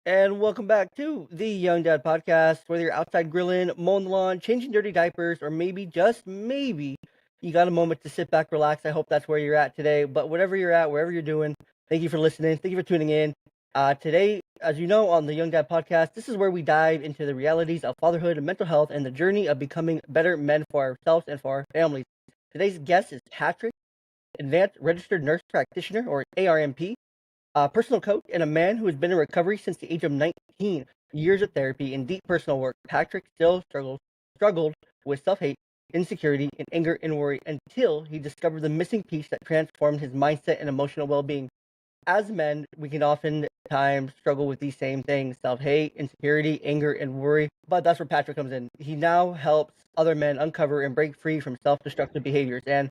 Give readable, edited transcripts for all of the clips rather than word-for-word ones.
And welcome back to the Young Dad Podcast. Whether you're outside grilling, mowing the lawn, changing dirty diapers, or maybe, just maybe, you got a moment to sit back, relax. I hope that's where you're at today. But whatever you're at, wherever you're doing, thank you for listening. Thank you for tuning in. Today, as you know, on the Young Dad Podcast, this is where we dive into the realities of fatherhood and mental health and the journey of becoming better men for ourselves and for our families. Today's guest is Patrick, Advanced Registered Nurse Practitioner, or ARNP, a personal coach, and a man who has been in recovery since the age of 19. Years of therapy and deep personal work, Patrick still struggled with self-hate, insecurity, and anger and worry until he discovered the missing piece that transformed his mindset and emotional well-being. As men, we can oftentimes struggle with these same things: self-hate, insecurity, anger, and worry. But that's where Patrick comes in. He now helps other men uncover and break free from self-destructive behaviors. And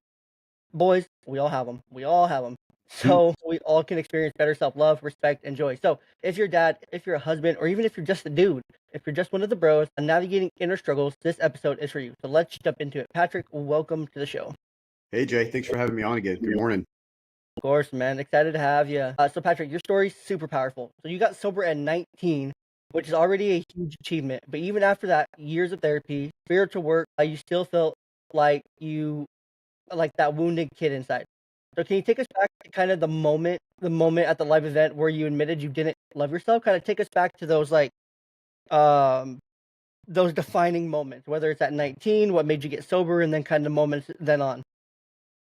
boys, we all have them. We all have them. Mm. So we all can experience better self-love, respect, and joy. So if you're a dad, if you're a husband, or even if you're just a dude, if you're just one of the bros and navigating inner struggles, this episode is for you. So let's jump into it. Patrick, welcome to the show. Hey, Jay, thanks for having me on again. Good morning. Of course, man. Excited to have you. So Patrick, your story's super powerful. So you got sober at 19, which is already a huge achievement. But even after that, years of therapy, spiritual work, you still felt like that wounded kid inside. So can you take us back to kind of the moment at the live event where you admitted you didn't love yourself? Kind of take us back to um those defining moments, whether it's at 19, what made you get sober, and then kind of moments then on.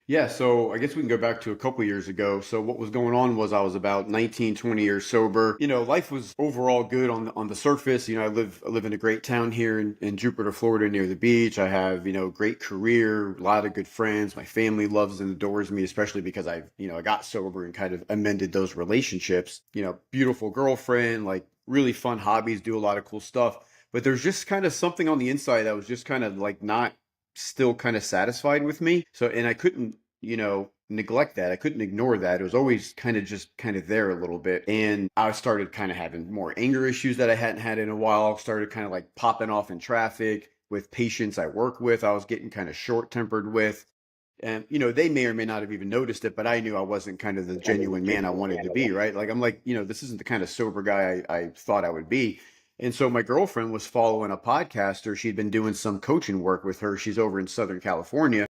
Yeah, so I guess we can go back to a couple years ago. So what was going on was I was about 19, 20 years sober. Life was overall good on the surface. I live in a great town here in Jupiter, Florida, near the beach. I have, great career, a lot of good friends. My family loves and adores me, especially because I got sober and kind of amended those relationships. Beautiful girlfriend, like really fun hobbies, do a lot of cool stuff. But there's just kind of something on the inside that was just kind of like not still kind of satisfied with me. So, and I couldn't, neglect that. I couldn't ignore that. It was always kind of just kind of there a little bit. And I started kind of having more anger issues that I hadn't had in a while, started kind of like popping off in traffic with patients I work with. I was getting kind of short tempered with. And, they may or may not have even noticed it, but I knew I wasn't kind of the genuine man I wanted to be, right? Like, I'm like, this isn't the kind of sober guy I thought I would be. And so my girlfriend was following a podcaster. She'd been doing some coaching work with her. She's over in Southern California.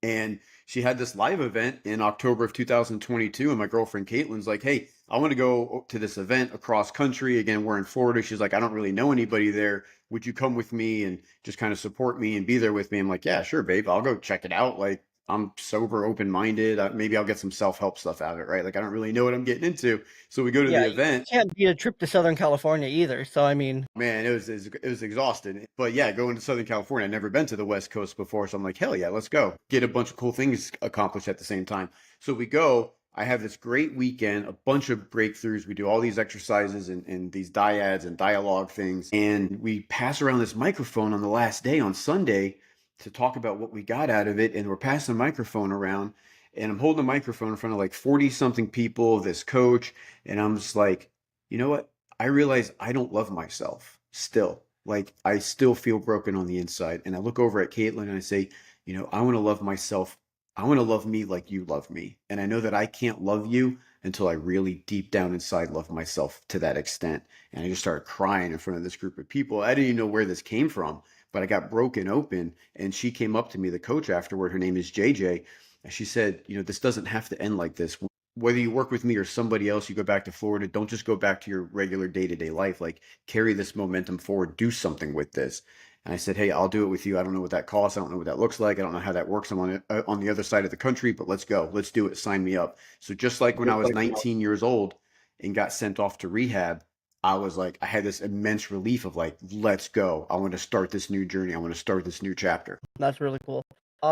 And she had this live event in October of 2022. And my girlfriend Caitlin's like, hey, I want to go to this event across country. Again, we're in Florida. She's like, I don't really know anybody there. Would you come with me and just kind of support me and be there with me? I'm like, yeah, sure, babe. I'll go check it out. Like, I'm sober, open-minded. Maybe I'll get some self-help stuff out of it, right? Like, I don't really know what I'm getting into. So we go to the Yeah, you event. can't beat a trip to Southern California either. So I mean, Man, it was exhausting. But yeah, going to Southern California, I've never been to the West Coast before, so I'm like, hell yeah, let's go. Get a bunch of cool things accomplished at the same time. So we go. I have this great weekend, a bunch of breakthroughs. We do all these exercises and these dyads and dialogue things. And we pass around this microphone on the last day on Sunday to talk about what we got out of it. And we're passing the microphone around. And I'm holding the microphone in front of like 40 something people, this coach. And I'm just like, you know what? I realize I don't love myself still. Like I still feel broken on the inside. And I look over at Caitlin and I say, I want to love myself. I want to love me like you love me. And I know that I can't love you until I really deep down inside love myself to that extent. And I just started crying in front of this group of people. I didn't even know where this came from, but I got broken open. And she came up to me, the coach afterward, her name is JJ. And she said, this doesn't have to end like this. Whether you work with me or somebody else, you go back to Florida, don't just go back to your regular day-to-day life. Like carry this momentum forward, do something with this. And I said, hey, I'll do it with you. I don't know what that costs. I don't know what that looks like. I don't know how that works. I'm on the other side of the country, but let's go. Let's do it. Sign me up. So just like when I was 19 years old and got sent off to rehab, I was like, I had this immense relief of like, let's go. I want to start this new journey. I want to start this new chapter. that's really cool.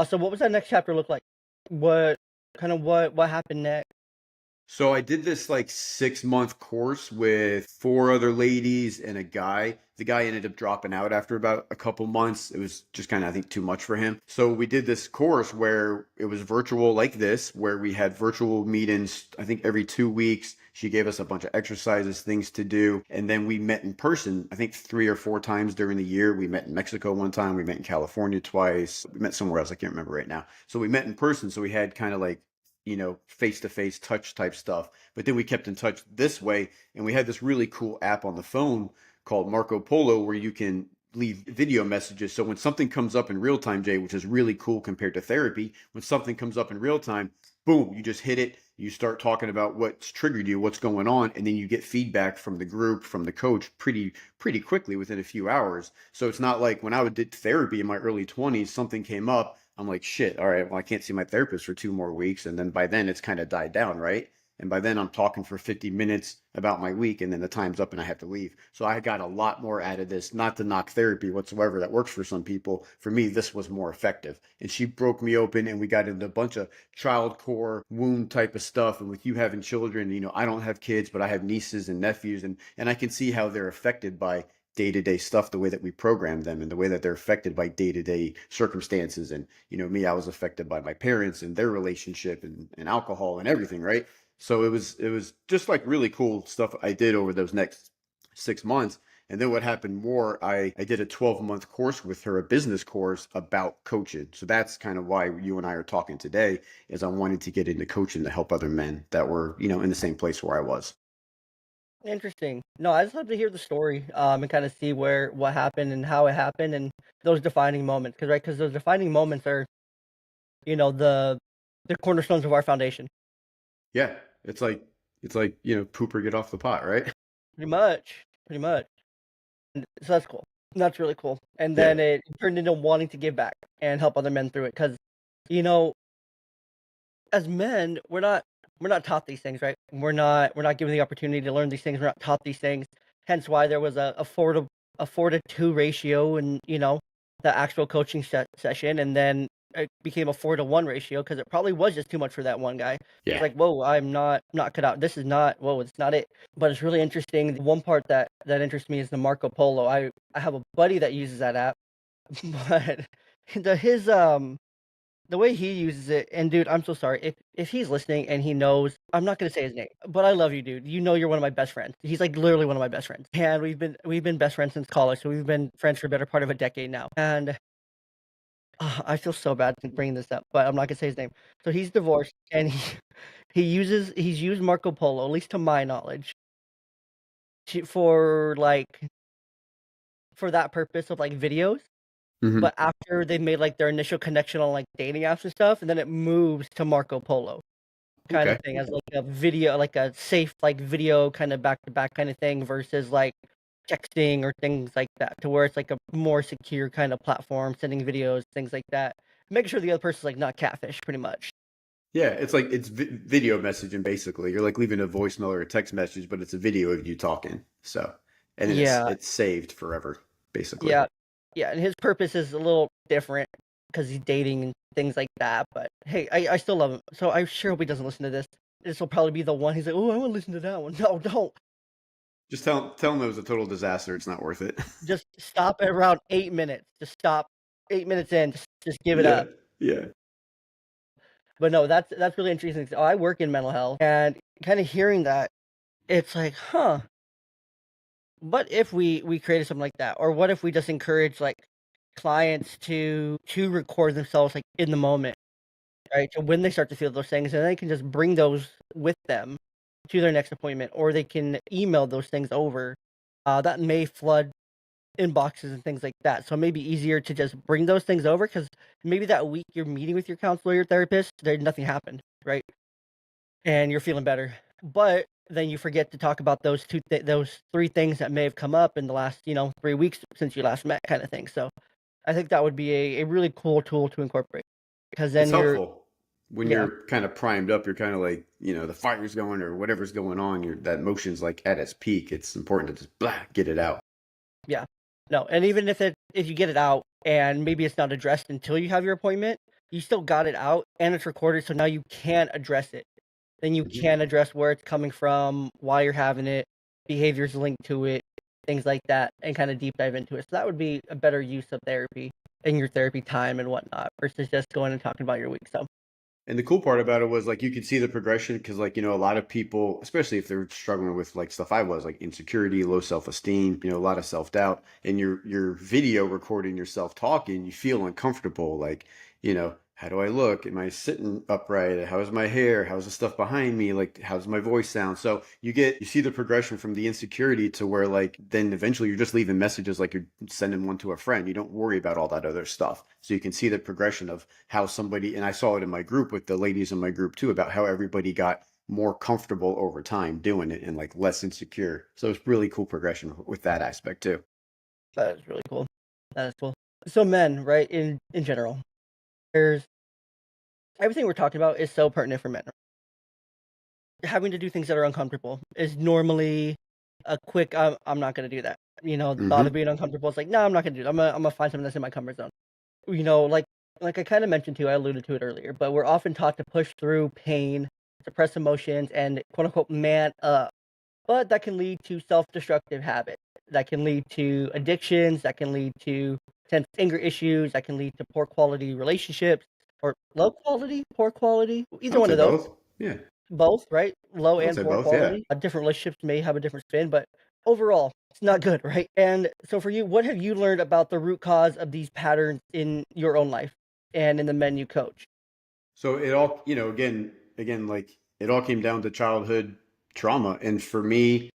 So what was that next chapter look like? What what happened next? So I did this like 6 month course with four other ladies and a guy. The guy ended up dropping out after about a couple months. It was just kind of, I think, too much for him. So we did this course where it was virtual like this, where we had virtual meetings, I think every 2 weeks. She gave us a bunch of exercises, things to do. And then we met in person, I think 3 or 4 times during the year. We met in Mexico one time. We met in California twice. We met somewhere else. I can't remember right now. So we met in person. So we had kind of like face-to-face touch type stuff. But then we kept in touch this way, and we had this really cool app on the phone called Marco Polo where you can leave video messages. So when something comes up in real time, Jay, which is really cool compared to therapy, when something comes up in real time, boom, you just hit it. You start talking about what's triggered you, what's going on, and then you get feedback from the group, from the coach, pretty quickly within a few hours. So it's not like when I did therapy in my early 20s, something came up. I'm like, shit, all right, well, I can't see my therapist for 2 more weeks. And then by then it's kind of died down, right? And by then I'm talking for 50 minutes about my week, and then the time's up and I have to leave. So I got a lot more out of this, not to knock therapy whatsoever. That works for some people. For me, this was more effective. And she broke me open, and we got into a bunch of child core wound type of stuff. And with you having children, I don't have kids, but I have nieces and nephews, and I can see how they're affected by day-to-day stuff, the way that we program them and the way that they're affected by day-to-day circumstances. And me, I was affected by my parents and their relationship and alcohol and everything, right? So it was just like really cool stuff I did over those next 6 months. And then what happened more, I did a 12-month course with her, a business course about coaching. So that's kind of why you and I are talking today, is I wanted to get into coaching to help other men that were, in the same place where I was. Interesting. No, I just love to hear the story, and kind of see what happened and how it happened and those defining moments. Because those defining moments are, the cornerstones of our foundation. Yeah, it's like poop or get off the pot, right? Pretty much, pretty much. So that's cool. That's really cool. And Yeah. then it turned into wanting to give back and help other men through it. Because you know, as men, we're not taught these things, right? We're not given the opportunity to learn these things. We're not taught these things. Hence why there was a 4-to-2 ratio in the actual coaching session, and then it became a 4-to-1 ratio because it probably was just too much for that one guy. It's Yeah. like, whoa, I'm not cut out. This is not whoa, it's not it. But it's really interesting. The one part that interests me is the Marco Polo. I have a buddy that uses that app, but his the way he uses it, and dude, I'm so sorry. If he's listening and he knows, I'm not gonna say his name, but I love you, dude. You know you're one of my best friends. He's like literally one of my best friends. And we've been best friends since college, so we've been friends for a better part of a decade now. And I feel so bad to bring this up, but I'm not gonna say his name. So he's divorced and he's used Marco Polo, at least to my knowledge, for for that purpose of like videos. Hmm. But after they made like their initial connection on like dating apps and stuff, and then it moves to Marco Polo. Kind of Okay. thing as like a video, like a safe, like video kind of back to back kind of thing versus like texting or things like that, to where it's like a more secure kind of platform, sending videos, things like that. Make sure the other person's like not catfish, pretty much. Yeah, it's like it's video messaging basically. You're like leaving a voicemail or a text message, but it's a video of you talking. So, and then it's Yeah, it's saved forever, basically. yeah, yeah. And his purpose is a little different because he's dating and things like that. But hey, I still love him. So I sure hope he doesn't listen to this. This will probably be the one he's like, oh, I want to listen to that one. No, don't. Just tell them it was a total disaster. It's not worth it. Just stop at around 8 minutes. Just stop 8 minutes in. Just give it Yeah, up. yeah. But no, that's really interesting. So I work in mental health, and kind of hearing that, it's like, huh? What if we created something like that, or what if we just encourage like clients to record themselves like in the moment, right? So when they start to feel those things, and they can just bring those with them to their next appointment, or they can email those things over. That may flood inboxes and things like that. So it may be easier to just bring those things over because maybe that week you're meeting with your counselor, your therapist, there nothing happened, right? And you're feeling better. But then you forget to talk about those three things that may have come up in the last, 3 weeks since you last met, kind of thing. So I think that would be a really cool tool to incorporate because It's then you're, helpful when yeah, you're kind of primed up. You're kind of like the fire's going or whatever's going on. That motion's like at its peak. It's important to just blah get it out. yeah, no. And even if you get it out and maybe it's not addressed until you have your appointment, you still got it out and it's recorded. So now you can address it. Then you Mhm. can address where it's coming from, why you're having it, behaviors linked to it, things like that, and kind of deep dive into it. So that would be a better use of therapy in your therapy time and whatnot versus just going and talking about your week. So And the cool part about it was like you could see the progression because like a lot of people, especially if they're struggling with like stuff I was like insecurity, low self esteem, a lot of self doubt, and your video recording yourself talking, you feel uncomfortable, like how do I look? Am I sitting upright? How is my hair? How's the stuff behind me? Like, how's my voice sound? So you see the progression from the insecurity to where like then eventually you're just leaving messages like you're sending one to a friend. You don't worry about all that other stuff. So you can see the progression of how somebody, and I saw it in my group with the ladies in my group too, about how everybody got more comfortable over time doing it and like less insecure. So it's really cool progression with that aspect too. That is really cool. That is cool. So men, right, in general, there's everything we're talking about is so pertinent for men. Having to do things that are uncomfortable is normally a quick, I'm not gonna do that. The thought of Hmm. being uncomfortable is like, no, I'm not gonna do that. I'm gonna find something that's in my comfort zone. Like I kind of mentioned to, I alluded to it earlier, but we're often taught to push through pain, suppress emotions, and quote unquote man up. But that can lead to self-destructive habits. That can lead to addictions. That can lead to intense anger issues. That can lead to poor quality relationships or low quality, poor quality. I Either would one say of those. both. Yeah, Both, right? Low I would and say poor both. Yeah. quality. Different relationships may have a different spin, but overall, it's not good, right? And so for you, what have you learned about the root cause of these patterns in your own life and in the men you coach? So it all, again, like it all came down to childhood trauma. And for me,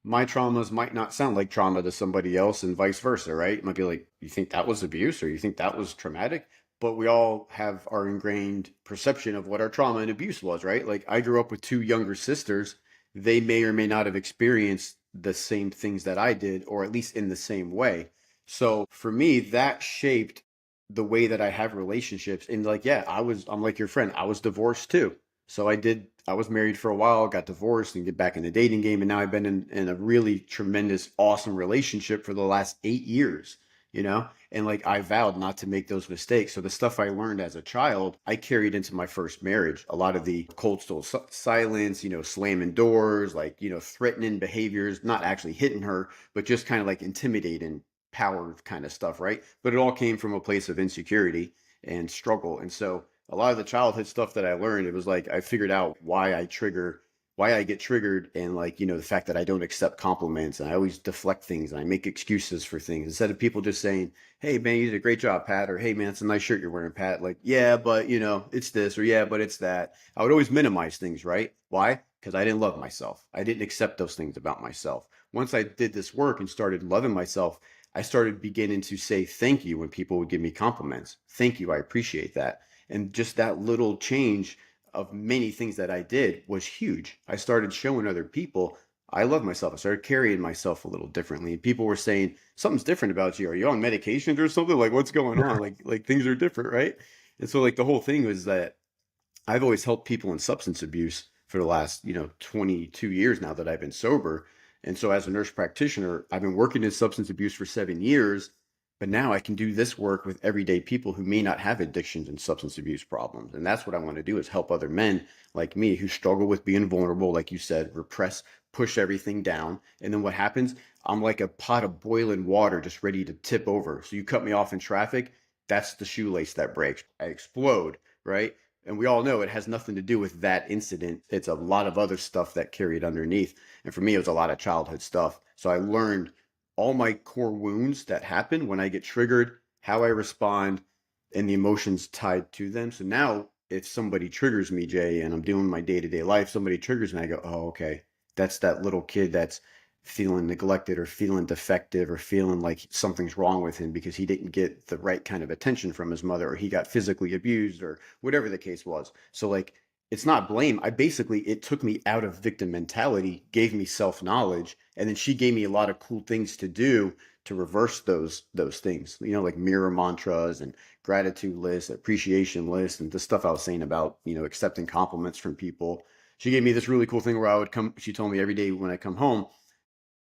my traumas might not sound like trauma to somebody else and vice versa, right? It might be like, you think that was abuse or you think that was traumatic, but we all have our ingrained perception of what our trauma and abuse was, right? Like I grew up with two younger sisters. They may or may not have experienced the same things that I did, or at least in the same way. So for me, that shaped the way that I have relationships. And like, yeah, I'm like your friend. I was divorced too. So I was married for a while, got divorced and get back in the dating game. And now I've been in a really tremendous, awesome relationship for the last 8 years, And like I vowed not to make those mistakes. So the stuff I learned as a child, I carried into my first marriage. A lot of the cold stone silence, slamming doors, like, threatening behaviors, not actually hitting her, but just kind of like intimidating power kind of stuff, right? But it all came from a place of insecurity and struggle. And so a lot of the childhood stuff that I learned, it was like I figured out why I get triggered and like, the fact that I don't accept compliments and I always deflect things and I make excuses for things instead of people just saying, "Hey man, you did a great job, Pat," or "Hey man, it's a nice shirt you're wearing, Pat." Like, "Yeah, but it's this," or "Yeah, but it's that." I would always minimize things, right? Why? Because I didn't love myself. I didn't accept those things about myself. Once I did this work and started loving myself, I started beginning to say thank you when people would give me compliments. Thank you, I appreciate that. And just that little change of many things that I did was huge. I started showing other people I love myself. I started carrying myself a little differently. And people were saying, something's different about you. Are you on medications or something? Like, what's going on? Like things are different, right? And so like the whole thing was that I've always helped people in substance abuse for the last, 22 years now that I've been sober. And so as a nurse practitioner, I've been working in substance abuse for 7 years, but now I can do this work with everyday people who may not have addictions and substance abuse problems. And that's what I want to do is help other men like me who struggle with being vulnerable, like you said, repress, push everything down. And then what happens? I'm like a pot of boiling water just ready to tip over. So you cut me off in traffic, that's the shoelace that breaks. I explode, right? And we all know it has nothing to do with that incident. It's a lot of other stuff that carried underneath. And for me, it was a lot of childhood stuff. So I learned all my core wounds that happen when I get triggered, how I respond, and the emotions tied to them. So now, if somebody triggers me, Jay, and I'm doing my day to day life, somebody triggers me, I go, oh, okay. That's that little kid that's feeling neglected or feeling defective or feeling like something's wrong with him because he didn't get the right kind of attention from his mother or he got physically abused or whatever the case was. So like it's not blame. It took me out of victim mentality, gave me self-knowledge, and then she gave me a lot of cool things to do to reverse those things. Like mirror mantras and gratitude lists, appreciation lists, and the stuff I was saying about, accepting compliments from people. She gave me this really cool thing where she told me every day when I come home,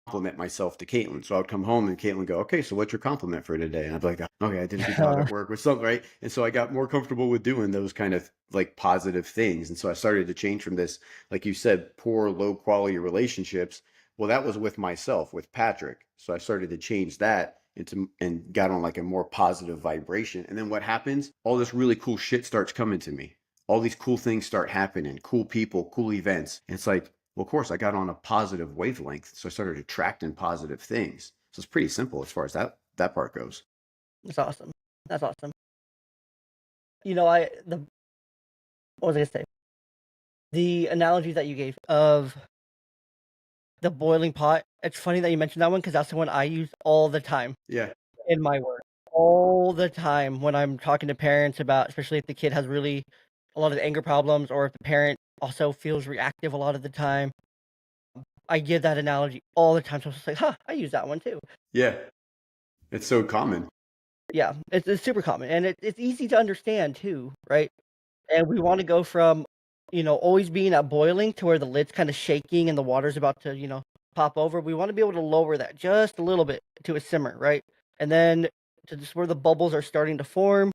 compliment myself to Caitlin. So I would come home and Caitlin would go, "Okay, so what's your compliment for today?" And I'd be like, "Okay, I did a good job at work with something," right? And so I got more comfortable with doing those kind of like positive things. And so I started to change from this, like you said, poor, low quality relationships. Well, that was with myself, with Patrick. So I started to change that into and got on like a more positive vibration. And then what happens? All this really cool shit starts coming to me. All these cool things start happening, cool people, cool events. And it's like, well, of course, I got on a positive wavelength, so I started attracting positive things. So it's pretty simple as far as that part goes. That's awesome. That's awesome. What was I gonna say? The analogy that you gave of the boiling pot. It's funny that you mentioned that one because that's the one I use all the time Yeah. in my work. All the time when I'm talking to parents about, especially if the kid has really a lot of anger problems, or if the parent also feels reactive a lot of the time. I give that analogy all the time. So I'm just like, huh, I use that one too. Yeah. It's so common. Yeah, it's super common and it's easy to understand too, right? And we want to go from, always being at boiling to where the lid's kind of shaking and the water's about to, pop over. We want to be able to lower that just a little bit to a simmer, right? And then to just where the bubbles are starting to form.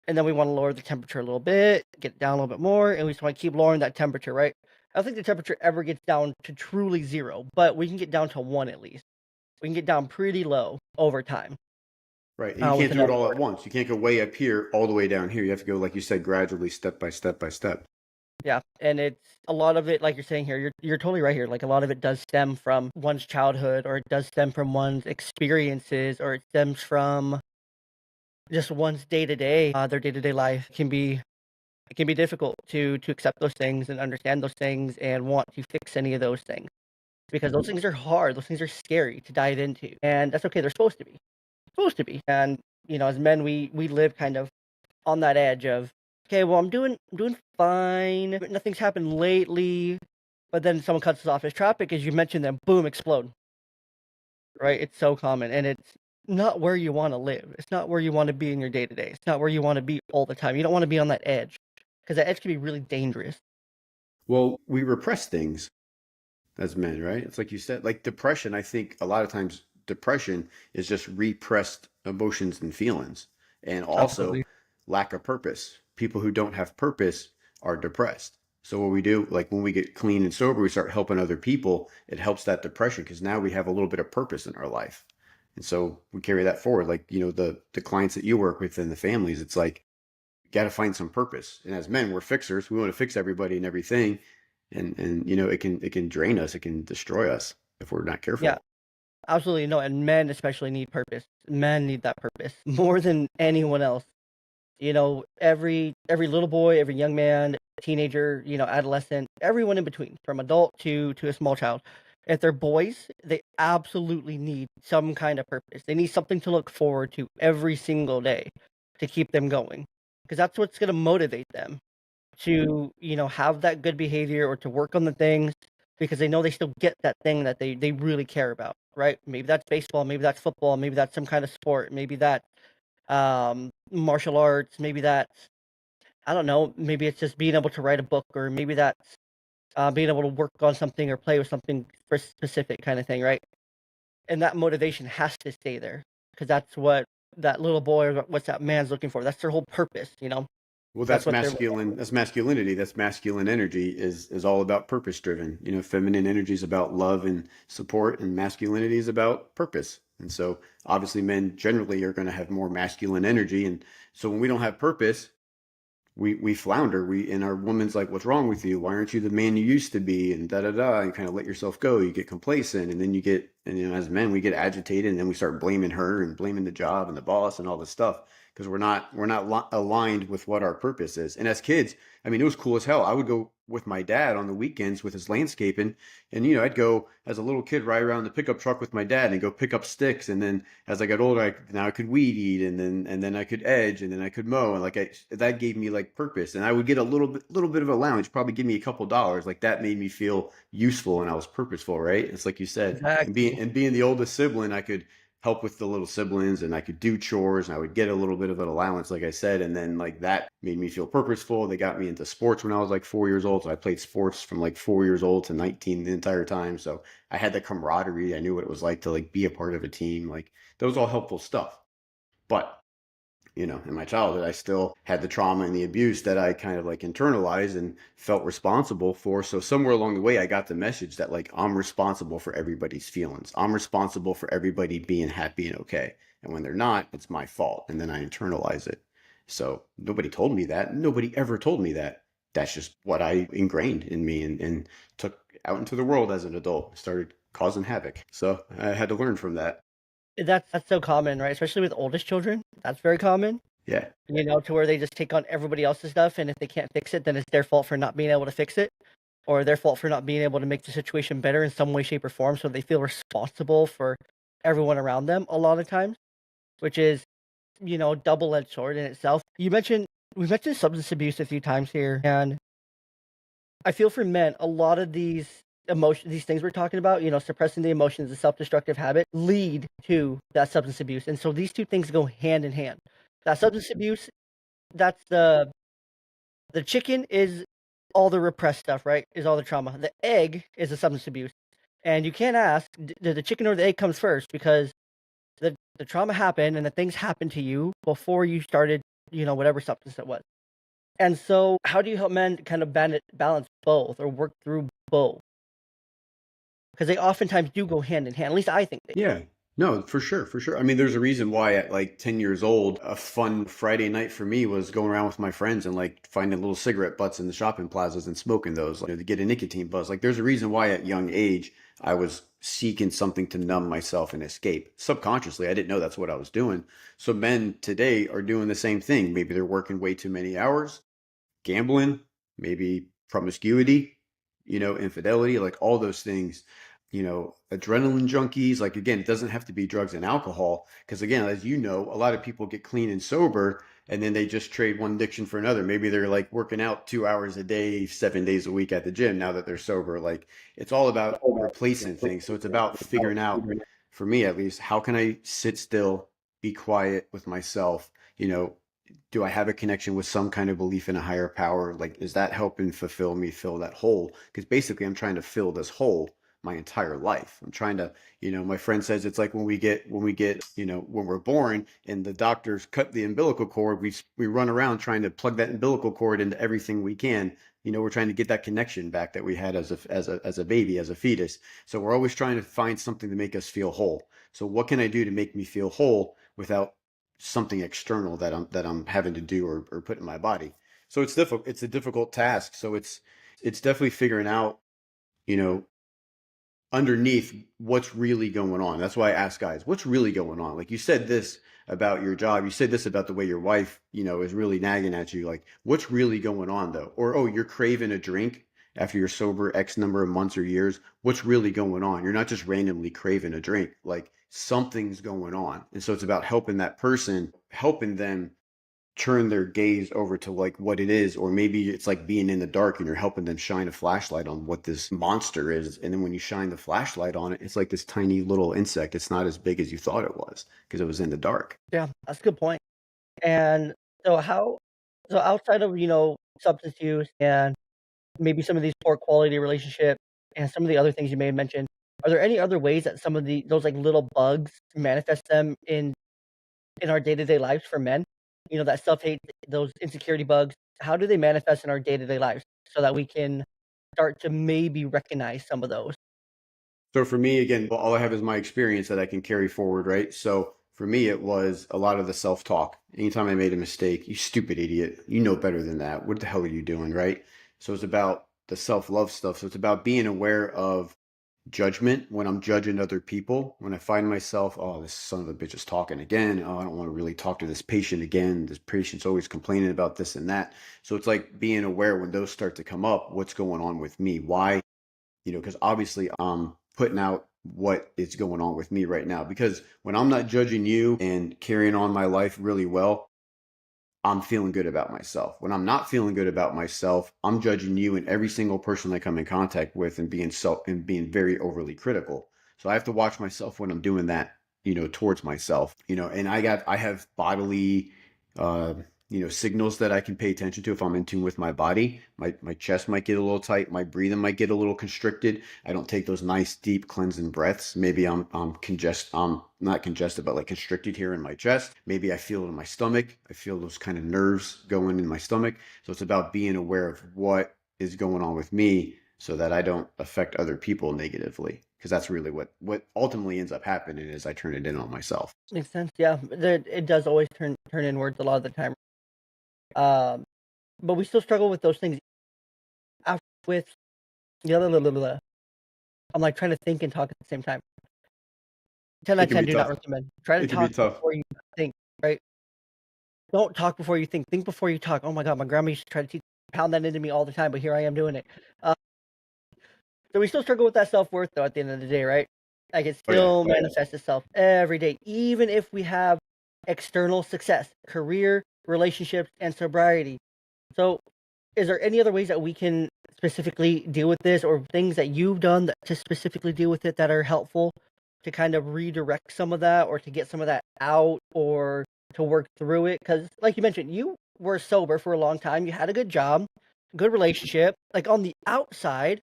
And then we want to lower the temperature a little bit, get it down a little bit more, and we just want to keep lowering that temperature, right? I don't think the temperature ever gets down to truly zero, but we can get down to one at least. We can get down pretty low over time Right. And you with can't do it enough all at lower. once. You can't go way up here all the way down here. You have to go, like you said, gradually, step by step by step. Yeah, and it's a lot of it, like you're saying here. You're totally right here. Like a lot of it does stem from one's childhood, or it does stem from one's experiences, or it stems from just one's day to day. Their day to day life can be difficult to accept those things and understand those things and want to fix any of those things because those things are hard. Those things are scary to dive into, and that's okay. They're supposed to be And as men, we live kind of on that edge of, okay, well, I'm doing fine. But nothing's happened lately. But then someone cuts us off as traffic, as you mentioned, then boom, explode. Right? It's so common, and it's not where you want to live. It's not where you want to be in your day to day. It's not where you want to be all the time. You don't want to be on that edge because that edge can be really dangerous. Well, we repress things as men, right? It's like you said, like depression. I think a lot of times depression is just repressed emotions and feelings, and also Absolutely. lack of purpose. People who don't have purpose are depressed. So what we do, like when we get clean and sober, we start helping other people. It helps that depression because now we have a little bit of purpose in our life, and so we carry that forward. Like the clients that you work with and the families, it's like got to find some purpose. And as men, we're fixers. We want to fix everybody and everything, and it can drain us. It can destroy us if we're not Yeah, careful. absolutely. No, and men especially need purpose. Men need that purpose more than anyone else. Every little boy, every young man, teenager, adolescent, everyone in between, from adult to a small child. If they're boys, they absolutely need some kind of purpose. They need something to look forward to every single day to keep them going. Because that's what's going to motivate them to, have that good behavior or to work on the things because they know they still get that thing that they really care about, right? Maybe that's baseball, maybe that's football, maybe that's some kind of sport, maybe that's martial arts, maybe that's, I don't know, maybe it's just being able to write a book, or maybe that's being able to work on something or play with something for specific kind of thing, right? And that motivation has to stay there because that's what that little boy or what's that man's looking for. That's their whole purpose. Well, That's that's what they're looking masculine. That's masculinity. That's masculine energy is all about purpose driven. Feminine energy is about love and support, and masculinity is about purpose. And so, obviously, men generally are going to have more masculine energy. And so, when we don't have purpose, we flounder. And our woman's like, "What's wrong with you? Why aren't you the man you used to be?" And da da da. And kind of let yourself go. You get complacent, and then as men, we get agitated, and then we start blaming her and blaming the job and the boss and all this stuff because we're not aligned with what our purpose is. And as kids, I mean, it was cool as hell. I would go with my dad on the weekends with his landscaping, and I'd go as a little kid ride around the pickup truck with my dad and go pick up sticks. And then as I got older, now I could weed eat, and then I could edge, and then I could mow, and that gave me like purpose. And I would get a little bit of allowance, probably give me a couple dollars. Like that made me feel useful and I was purposeful, right? It's like you said, and being exactly. and being the oldest sibling, I could help with the little siblings and I could do chores and I would get a little bit of an allowance, like I said. And then like that made me feel purposeful. They got me into sports when I was like 4 years old. So I played sports from like 4 years old to 19 the entire time. So I had the camaraderie. I knew what it was like to like be a part of a team. Like that was all helpful stuff. But in my childhood, I still had the trauma and the abuse that I kind of like internalized and felt responsible for. So somewhere along the way, I got the message that like I'm responsible for everybody's feelings. I'm responsible for everybody being happy and okay. And when they're not, it's my fault. And then I internalize it. So nobody told me that. Nobody ever told me that. That's just what I ingrained in me and took out into the world as an adult, started causing havoc. So I had to learn from that. That's so common, right? Especially with oldest children. That's very common. Yeah. To where they just take on everybody else's stuff, and if they can't fix it, then it's their fault for not being able to fix it, or their fault for not being able to make the situation better in some way, shape, or form. So they feel responsible for everyone around them a lot of times, which is, double-edged sword in itself. We've mentioned substance abuse a few times here, and I feel for men, a lot of these things we're talking about, suppressing the emotions, the self-destructive habit, lead to that substance abuse, and so these two things go hand in hand. That substance abuse, that's the chicken is all the repressed stuff, right? Is all the trauma. The egg is the substance abuse, and you can't ask, did the chicken or the egg comes first? Because the trauma happened and the things happened to you before you started, whatever substance it was. And so, how do you help men kind of balance both or work through both? Because they oftentimes do go hand in hand. At least I think they do. Yeah. No, for sure, for sure. I mean, there's a reason why at like 10 years old, a fun Friday night for me was going around with my friends and like finding little cigarette butts in the shopping plazas and smoking those, like, to get a nicotine buzz. Like, there's a reason why at young age I was seeking something to numb myself and escape. Subconsciously, I didn't know that's what I was doing. So men today are doing the same thing. Maybe they're working way too many hours, gambling, maybe promiscuity, infidelity, like all those things, adrenaline junkies. Like, again, it doesn't have to be drugs and alcohol. Because, again, as you know, a lot of people get clean and sober and then they just trade one addiction for another. Maybe they're like working out 2 hours a day, 7 days a week at the gym now that they're sober. Like, it's all about replacing things. So it's about figuring out, for me at least, how can I sit still, be quiet with myself, do I have a connection with some kind of belief in a higher power? Like, is that helping fulfill me, fill that hole? Because basically, I'm trying to fill this hole my entire life. I'm trying to, my friend says it's like when we're born and the doctors cut the umbilical cord, we run around trying to plug that umbilical cord into everything we can. We're trying to get that connection back that we had as a baby, as a fetus. So we're always trying to find something to make us feel whole. So what can I do to make me feel whole without something external that I'm having to do or put in my body? So it's difficult. It's a difficult task. So it's definitely figuring out, you know, underneath what's really going on. That's why I ask guys, what's really going on? Like, you said this about your job, you said this about the way your wife, is really nagging at you. Like, what's really going on though? Or, oh, you're craving a drink after you're sober X number of months or years. What's really going on? You're not just randomly craving a drink. Like, something's going on. And so it's about helping that person, helping them turn their gaze over to like what it is. Or maybe it's like being in the dark and you're helping them shine a flashlight on what this monster is, and then when you shine the flashlight on it, it's like this tiny little insect. It's not as big as you thought it was because it was in the dark. Yeah, that's a good point. And so so outside of, substance use and maybe some of these poor quality relationships and some of the other things you may have mentioned, are there any other ways that some of those like little bugs manifest them in our day-to-day lives for men? That self-hate, those insecurity bugs, how do they manifest in our day-to-day lives so that we can start to maybe recognize some of those? So for me, again, all I have is my experience that I can carry forward, right? So for me, it was a lot of the self-talk. Anytime I made a mistake, you stupid idiot, you know better than that. What the hell are you doing, right? So it's about the self-love stuff. So it's about being aware of judgment when I'm judging other people. When I find myself, oh, this son of a bitch is talking again. Oh, I don't want to really talk to this patient again. This patient's always complaining about this and that. So it's like being aware when those start to come up, what's going on with me? Why? Because obviously I'm putting out what is going on with me right now. Because when I'm not judging you and carrying on my life really well, I'm feeling good about myself. When I'm not feeling good about myself, I'm judging you and every single person I come in contact with and being very overly critical. So I have to watch myself when I'm doing that, towards myself, and I have bodily uh signals that I can pay attention to if I'm in tune with my body. My chest might get a little tight, my breathing might get a little constricted. I don't take those nice deep cleansing breaths. Maybe I'm not congested, but like constricted here in my chest. Maybe I feel it in my stomach. I feel those kind of nerves going in my stomach. So it's about being aware of what is going on with me so that I don't affect other people negatively. Because that's really what ultimately ends up happening is I turn it in on myself. Makes sense. Yeah, it does always turn inwards a lot of the time. Um, but we still struggle with those things. With the other, I'm like trying to think and talk at the same time. 10 out It of can 10 be do not tough. recommend. Try to It can be talk tough. before you think, right? Don't talk before you think. Think before you talk. Oh my God, my grandma used to try to pound that into me all the time, but here I am doing it. So we still struggle with that self-worth though at the end of the day, right? Like it Oh yeah. still manifests itself every day, even if we have external success, career, relationships, and sobriety. So is there any other ways that we can specifically deal with this, or things that you've done to specifically deal with it that are helpful to kind of redirect some of that, or to get some of that out, or to work through it? Because like you mentioned, you were sober for a long time, you had a good job, good relationship. Like on the outside,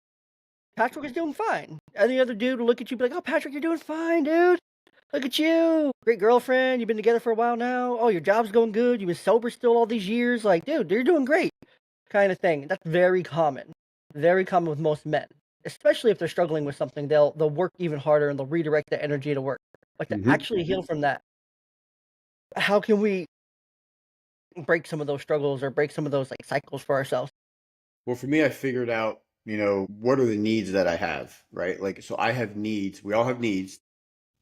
Patrick is doing fine. Any other dude will look at you and be like, "Oh, Patrick, you're doing fine, dude. Look at you. Great girlfriend. You've been together for a while now. Oh, your job's going good. You've been sober still all these years. Like, dude, you're doing great." Kind of thing. That's very common. Very common with most men. Especially if they're struggling with something, they'll work even harder and they'll redirect the energy to work. But to Hmm. actually heal from that, how can we break some of those struggles or break some of those like cycles for ourselves? Well, for me, I figured out, what are the needs that I have, right? Like, so I have needs. We all have needs.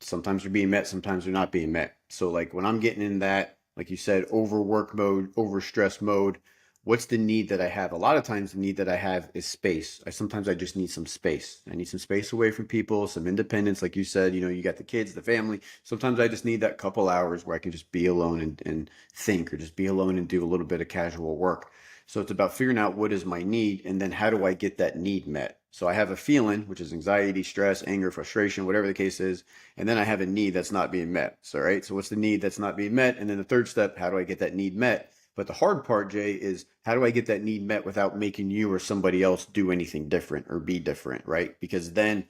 Sometimes they're being met, sometimes they're not being met. So like when I'm getting in that, like you said, overwork mode, overstress mode, what's the need that I have? A lot of times the need that I have is space. Sometimes I just need some space. I need some space away from people, some independence. Like you said, you got the kids, the family. Sometimes I just need that couple hours where I can just be alone and think, or just be alone and do a little bit of casual work. So it's about figuring out what is my need and then how do I get that need met? So I have a feeling, which is anxiety, stress, anger, frustration, whatever the case is, and then I have a need that's not being met. So, right. So what's the need that's not being met? And then the third step, how do I get that need met? But the hard part, Jay, is how do I get that need met without making you or somebody else do anything different or be different, right? Because then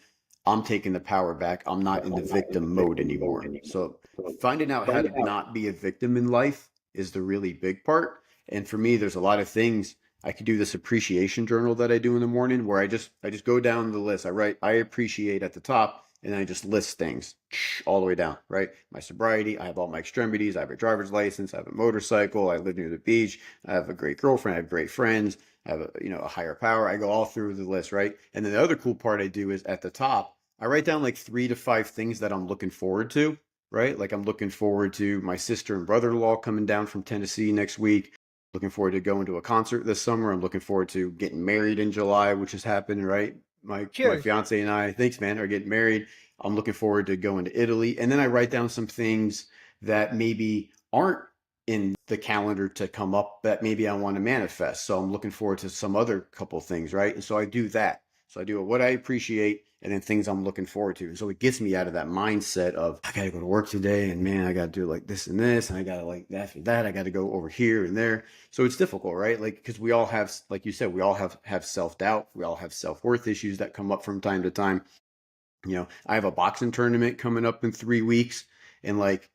I'm taking the power back. I'm not in the victim mode anymore. So finding out how to not be a victim in life is the really big part. And for me, there's a lot of things. I could do this appreciation journal that I do in the morning where I just go down the list. I write I appreciate at the top and then I just list things all the way down, right? My sobriety, I have all my extremities, I have a driver's license, I have a motorcycle, I live near the beach, I have a great girlfriend, I have great friends, I have a higher power. I go all through the list, right? And then the other cool part I do is at the top, I write down like 3 to 5 things that I'm looking forward to, right? Like I'm looking forward to my sister and brother-in-law coming down from Tennessee next week. Looking forward to going to a concert this summer. I'm looking forward to getting married in July, which has happened, right? My Cheers. fiance and I, thanks man, are getting married. I'm looking forward to going to Italy. And then I write down some things that maybe aren't in the calendar to come up that maybe I want to manifest. So I'm looking forward to some other couple things, right? And so I do that. So I do what I appreciate and then things I'm looking forward to. And so it gets me out of that mindset of I gotta go to work today and man, I gotta do like this and this, and I gotta like after that, I gotta go over here and there. So it's difficult, right? Like because we all have, like you said, we all have self-doubt, we all have self-worth issues that come up from time to time. I have a boxing tournament coming up in 3 weeks, and like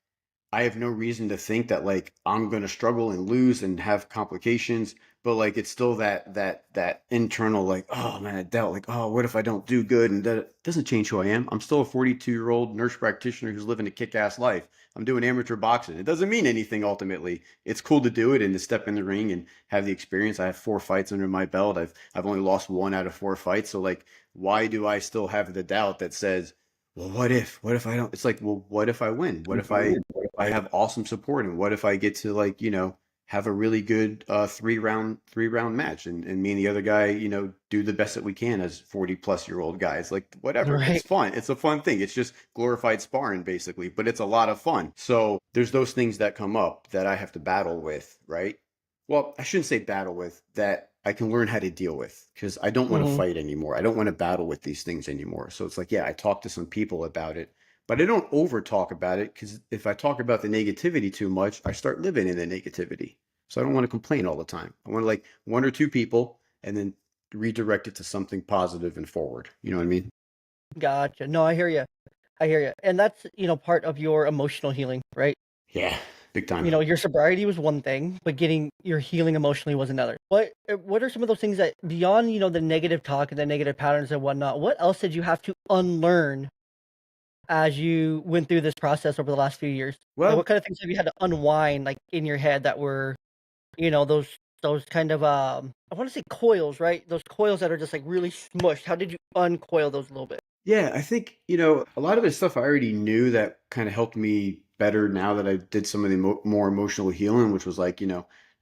I have no reason to think that like I'm gonna struggle and lose and have complications, but like it's still that internal like, oh man, I doubt like, oh, what if I don't do good? And that doesn't change who I am. I'm still a 42-year-old nurse practitioner who's living a kick-ass life. I'm doing amateur boxing. It doesn't mean anything ultimately. It's cool to do it and to step in the ring and have the experience. I have 4 fights under my belt. I've only lost one out of 4 fights. So like, why do I still have the doubt that says, well, what if? What if I don't? It's like, well, what if I win? What if I have awesome support, and what if I get to like have a really good three round match, and me and the other guy do the best that we can as 40+ year old guys, like whatever. It's Right. fun. It's a fun thing. It's just glorified sparring basically, but it's a lot of fun. So there's those things that come up that I have to battle with, right? Well, I shouldn't say battle with, that I can learn how to deal with, because I don't want to Hmm. fight anymore. I don't want to battle with these things anymore. So it's like, yeah, I talk to some people about it, but I don't over talk about it, because if I talk about the negativity too much, I start living in the negativity. So I don't want to complain all the time. I want to like one or two people and then redirect it to something positive and forward. You know what I mean? Gotcha. No, I hear you. I hear you. And that's, part of your emotional healing, right? Yeah, big time. Your sobriety was one thing, but getting your healing emotionally was another. What are some of those things that beyond, the negative talk and the negative patterns and whatnot, what else did you have to unlearn as you went through this process over the last few years? Like what Well, kind of things have you had to unwind like in your head that were, those kind of I want to say coils, right? Those coils that are just like really smushed. How did you uncoil those a little bit? yeah, I think, a lot of the stuff I already knew that kind of helped me better now that I did some of the more emotional healing, which was like,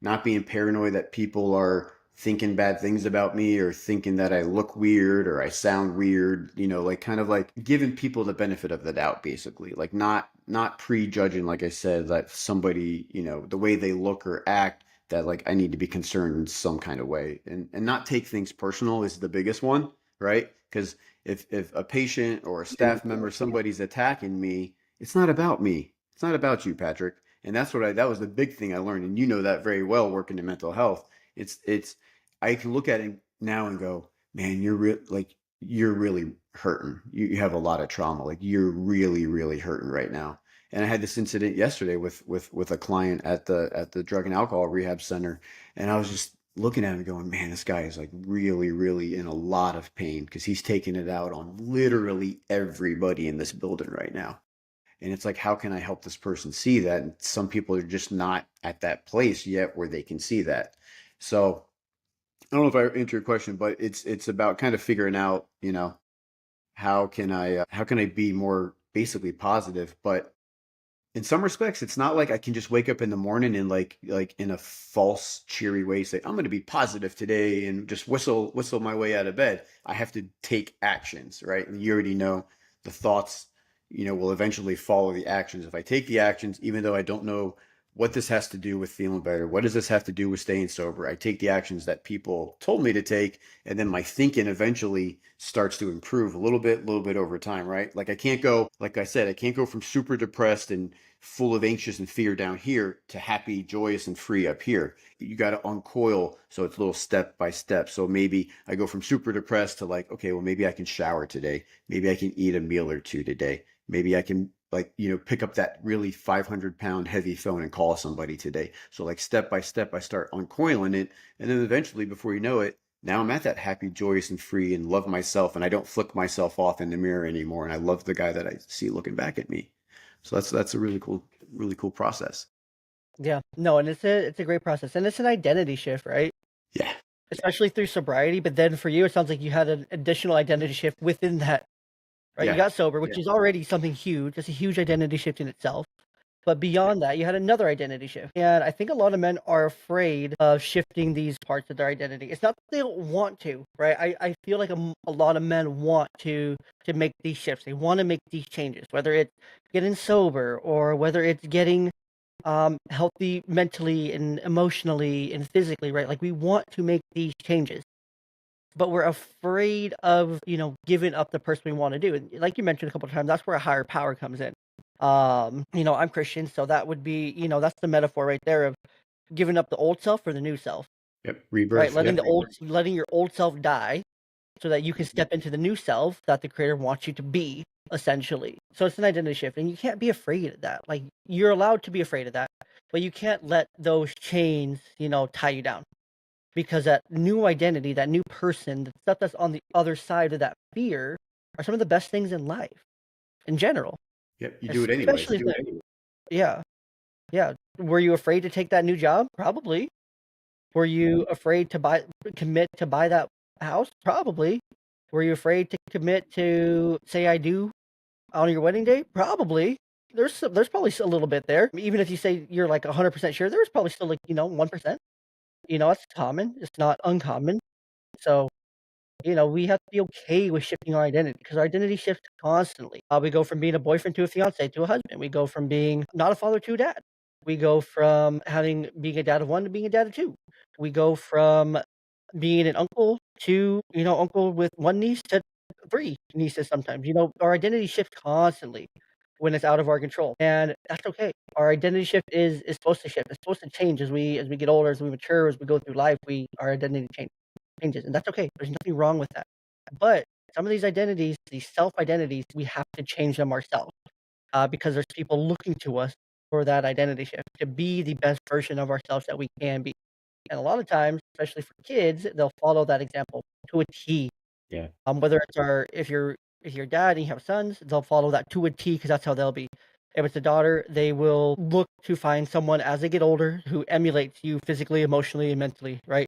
not being paranoid that people are thinking bad things about me or thinking that I look weird or I sound weird, like kind of like giving people the benefit of the doubt, basically, like not prejudging, like I said, that somebody, the way they look or act, that like I need to be concerned in some kind of way, and not take things personal is the biggest one, right? Because if a patient or a staff member, somebody's attacking me, it's not about me. It's not about you, Patrick. And that was the big thing I learned. And you know that very well working in mental health. It's I can look at it now and go, man, you're really hurting. You have a lot of trauma. Like you're really, really hurting right now. And I had this incident yesterday with a client at the drug and alcohol rehab center. And I was just looking at him going, man, this guy is like really, really in a lot of pain because he's taking it out on literally everybody in this building right now. And it's like, how can I help this person see that? And some people are just not at that place yet where they can see that. So I don't know if I answered your question, but it's about kind of figuring out, how can I be more basically positive, but in some respects, it's not like I can just wake up in the morning and like in a false cheery way say I'm going to be positive today and just whistle my way out of bed. I have to take actions, right? And you already know the thoughts, will eventually follow the actions. If I take the actions, even though I don't know what this has to do with feeling better, what does this have to do with staying sober? I take the actions that people told me to take, and then my thinking eventually starts to improve a little bit over time, right? Like I can't go, like I said, I can't go from super depressed and full of anxious and fear down here to happy, joyous, and free up here. You got to uncoil, so it's a little step by step. So maybe I go from super depressed to like, okay, well, maybe I can shower today. Maybe I can eat a meal or two today. Maybe I can like, pick up that really 500-pound heavy phone and call somebody today. So like step by step, I start uncoiling it. And then eventually, before you know it, now I'm at that happy, joyous, and free and love myself. And I don't flick myself off in the mirror anymore. And I love the guy that I see looking back at me. So that's a really cool process. Yeah, no, and it's a great process, and it's an identity shift, right? Yeah. Especially through sobriety. But then for you, it sounds like you had an additional identity shift within that, right? You Yeah. got sober, which is already something huge. It's a huge identity shift in itself. But beyond that, you had another identity shift. And I think a lot of men are afraid of shifting these parts of their identity. It's not that they don't want to, right? I feel like a lot of men want to make these shifts. They want to make these changes, whether it's getting sober or whether it's getting healthy mentally and emotionally and physically, right? Like we want to make these changes, but we're afraid of, giving up the person we want to do. And like you mentioned a couple of times, that's where a higher power comes in. I'm Christian, so that would be, that's the metaphor right there of giving up the old self for the new self, Yep. right? Rebirth. Letting Yep. letting your old self die so that you can step into the new self that the creator wants you to be, essentially. So it's an identity shift, and you can't be afraid of that. Like you're allowed to be afraid of that, but you can't let those chains, tie you down. Because that new identity, that new person, the stuff that's on the other side of that fear are some of the best things in life in general. Yep. You do it anyways. Especially yeah. Yeah. Were you afraid to take that new job? Probably. Were you afraid to commit to buy that house? Probably. Were you afraid to commit to say I do on your wedding day? Probably. There's probably a little bit there. Even if you say you're like 100% sure, there's probably still like, 1%. That's common. It's not uncommon. So, we have to be okay with shifting our identity because our identity shifts constantly. We go from being a boyfriend to a fiance to a husband. We go from being not a father to a dad. We go from being a dad of one to being a dad of two. We go from being an uncle to, uncle with one niece to three nieces sometimes. Our identity shifts constantly when it's out of our control. And that's okay. Our identity shift is supposed to shift. It's supposed to change as we get older, as we mature, as we go through life, our identity changes. And that's okay. There's nothing wrong with that. But some of these identities, these self identities, we have to change them ourselves. Because there's people looking to us for that identity shift to be the best version of ourselves that we can be. And a lot of times, especially for kids, they'll follow that example to a T. Yeah. Whether it's if you're dad and you have sons, they'll follow that to a T because that's how they'll be. If it's a daughter, they will look to find someone as they get older who emulates you physically, emotionally, and mentally, right?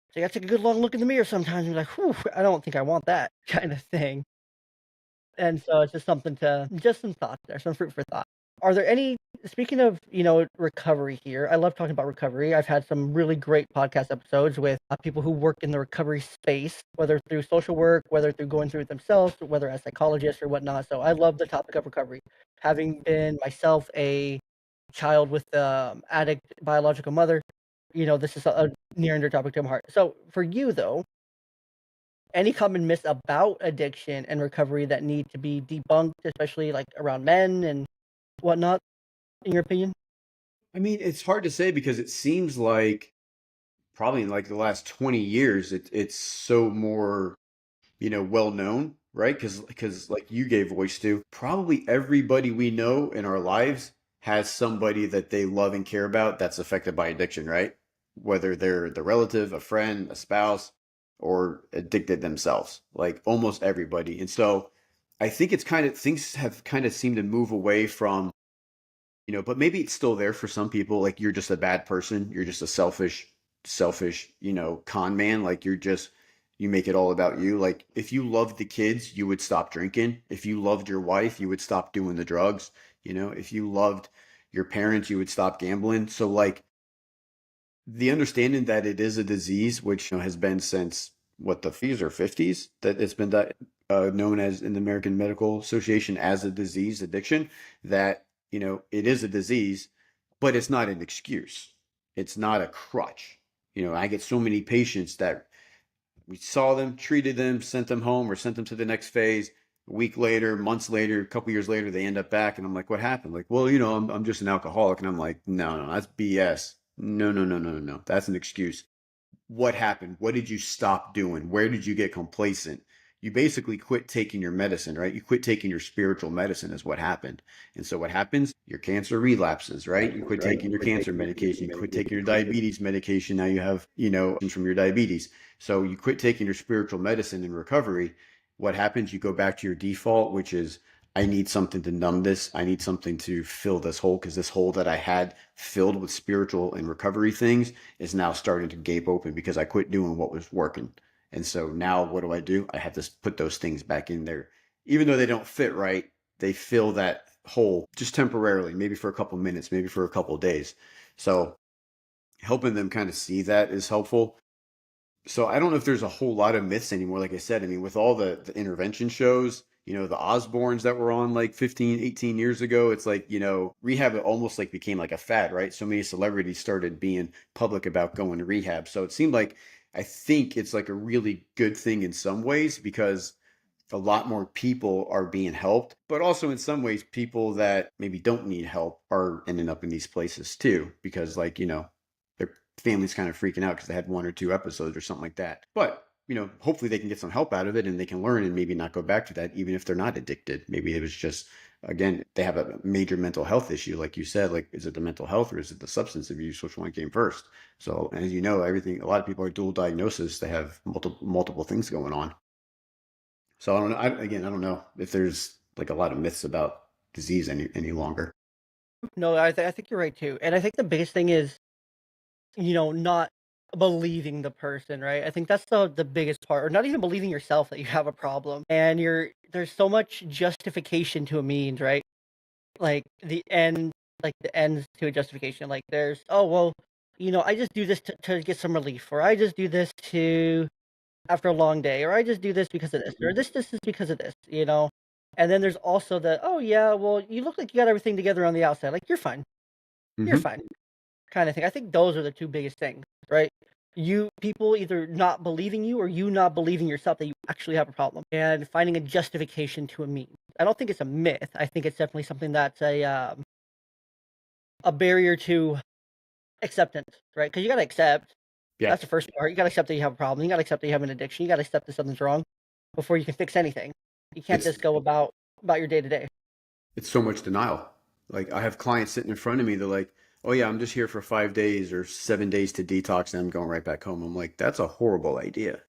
So you gotta take a good long look in the mirror sometimes and be like, whew, I don't think I want that kind of thing. And so it's just just some thoughts there, some fruit for thought. Are there any, speaking of, recovery here, I love talking about recovery. I've had some really great podcast episodes with people who work in the recovery space, whether through social work, whether through going through it themselves, whether as psychologists or whatnot. So I love the topic of recovery. Having been myself a child with addict biological mother, this is a near and dear topic to my heart. So for you though, any common myths about addiction and recovery that need to be debunked, especially like around men and whatnot, in your opinion? I mean, it's hard to say because it seems like probably in like the last 20 years, it's so more, well known, right? Because like you gave voice to, probably everybody we know in our lives has somebody that they love and care about that's affected by addiction, right? Whether they're the relative, a friend, a spouse, or addicted themselves, like almost everybody. And so I think it's kind of things have kind of seemed to move away from, but maybe it's still there for some people. Like you're just a bad person. You're just a selfish, con man. Like you make it all about you. Like if you loved the kids, you would stop drinking. If you loved your wife, you would stop doing the drugs. If you loved your parents, you would stop gambling. So like the understanding that it is a disease, which has been since what the 40s or 50s, that it's been that known as in the American Medical Association as a disease, addiction, that it is a disease, but it's not an excuse. It's not a crutch. I get so many patients that we saw them, treated them, sent them home, or sent them to the next phase. A week later, months later, a couple years later, they end up back, and I'm like, "What happened?" Like, "Well, I'm just an alcoholic," and I'm like, "No, no, that's BS. No, no, no, no, no, no. That's an excuse. What happened? What did you stop doing? Where did you get complacent? You basically quit taking your medicine, right? You quit taking your spiritual medicine is what happened. And so what happens? Your cancer relapses, right? You quit taking your cancer medication. You quit taking your diabetes medication. Now you have, from your diabetes. So you quit taking your spiritual medicine in recovery. What happens? You go back to your default, which is I need something to numb this. I need something to fill this hole because this hole that I had filled with spiritual and recovery things is now starting to gape open because I quit doing what was working. And so now what do? I have to put those things back in there. Even though they don't fit right, they fill that hole just temporarily, maybe for a couple minutes, maybe for a couple days. So helping them kind of see that is helpful. So I don't know if there's a whole lot of myths anymore. Like I said, I mean, with all the intervention shows, the Osbournes that were on like 15, 18 years ago, it's like, rehab almost like became like a fad, right? So many celebrities started being public about going to rehab. So it seemed like, I think it's like a really good thing in some ways because a lot more people are being helped, but also in some ways, people that maybe don't need help are ending up in these places too, because like, their family's kind of freaking out because they had one or two episodes or something like that. But, hopefully they can get some help out of it and they can learn and maybe not go back to that, even if they're not addicted. Maybe it was just, again, they have a major mental health issue. Like you said, like, is it the mental health or is it the substance abuse? Which one came first? So, as you know, a lot of people are dual diagnosis. They have multiple things going on. So I don't know. I don't know if there's like a lot of myths about disease any longer. No, I think you're right too. And I think the biggest thing is, not believing the person, right? I think that's the biggest part, or not even believing yourself that you have a problem. And there's so much justification to a means, right? Like the ends to a justification. Like there's, oh well, I just do this to get some relief, or I just do this to after a long day, or I just do this because of this, or this is because of this. And then there's also the, oh yeah, well, you look like you got everything together on the outside. Like you're Hmm. fine, kind of thing. I think those are the two biggest things, right? You people either not believing you or you not believing yourself that you actually have a problem and finding a justification to a mean. I don't think it's a myth. I think it's definitely something that's a barrier to acceptance, right? Because you got to accept. Yeah, That's the first part. You got to accept that you have a problem. You got to accept that you have an addiction. You got to accept that something's wrong before you can fix anything. You can't it's just go about your day to day. it's so much denial. Like I have clients sitting in front of me. They're like, "Oh yeah, I'm just here for 5 days or 7 days to detox, and I'm going right back home." I'm like, "That's a horrible idea."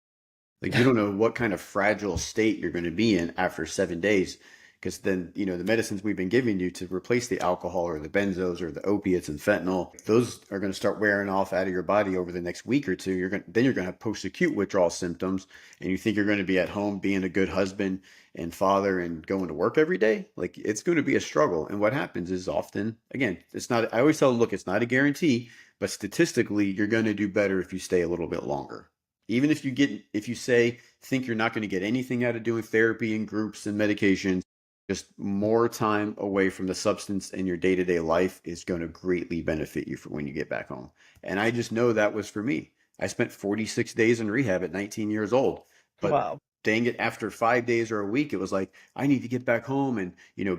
Like you don't know what kind of fragile state you're going to be in after 7 days. because then, the medicines we've been giving you to replace the alcohol or the benzos or the opiates and fentanyl, those are going to start wearing off out of your body over the next week or two. Then you're going to have post-acute withdrawal symptoms, and you think you're going to be at home being a good husband and father and going to work every day. Like, it's going to be a struggle. And what happens is often, again, it's not, I always tell them, look, it's not a guarantee, but statistically, you're going to do better if you stay a little bit longer. Even if you think you're not going to get anything out of doing therapy and groups and medications, just more time away from the substance in your day-to-day life is going to greatly benefit you for when you get back home. And I just know that was for me. I spent 46 days in rehab at 19 years old, but Wow. dang it, after 5 days or a week, it was like, I need to get back home and,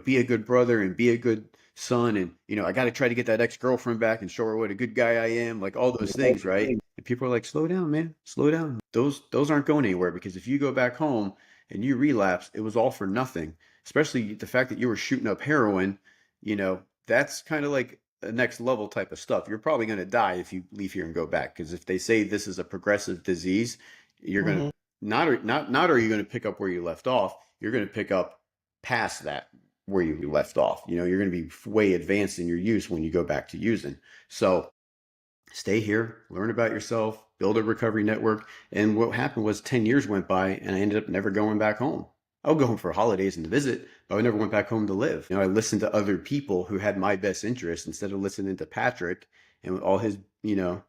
be a good brother and be a good son. And, I got to try to get that ex-girlfriend back and show her what a good guy I am. Like all those things, right? And people are like, slow down, man, slow down. Those aren't going anywhere, because if you go back home and you relapse, it was all for nothing. Especially the fact that you were shooting up heroin, that's kind of like a next level type of stuff. You're probably going to die if you leave here and go back, because if they say this is a progressive disease, you're going to Hmm. not are you going to pick up where you left off, you're going to pick up past that where you left off. You're going to be way advanced in your use when you go back to using. So stay here, learn about yourself, build a recovery network. And what happened was 10 years went by and I ended up never going back home. I would go home for holidays and to visit, but I never went back home to live. I listened to other people who had my best interest instead of listening to Patrick and all his,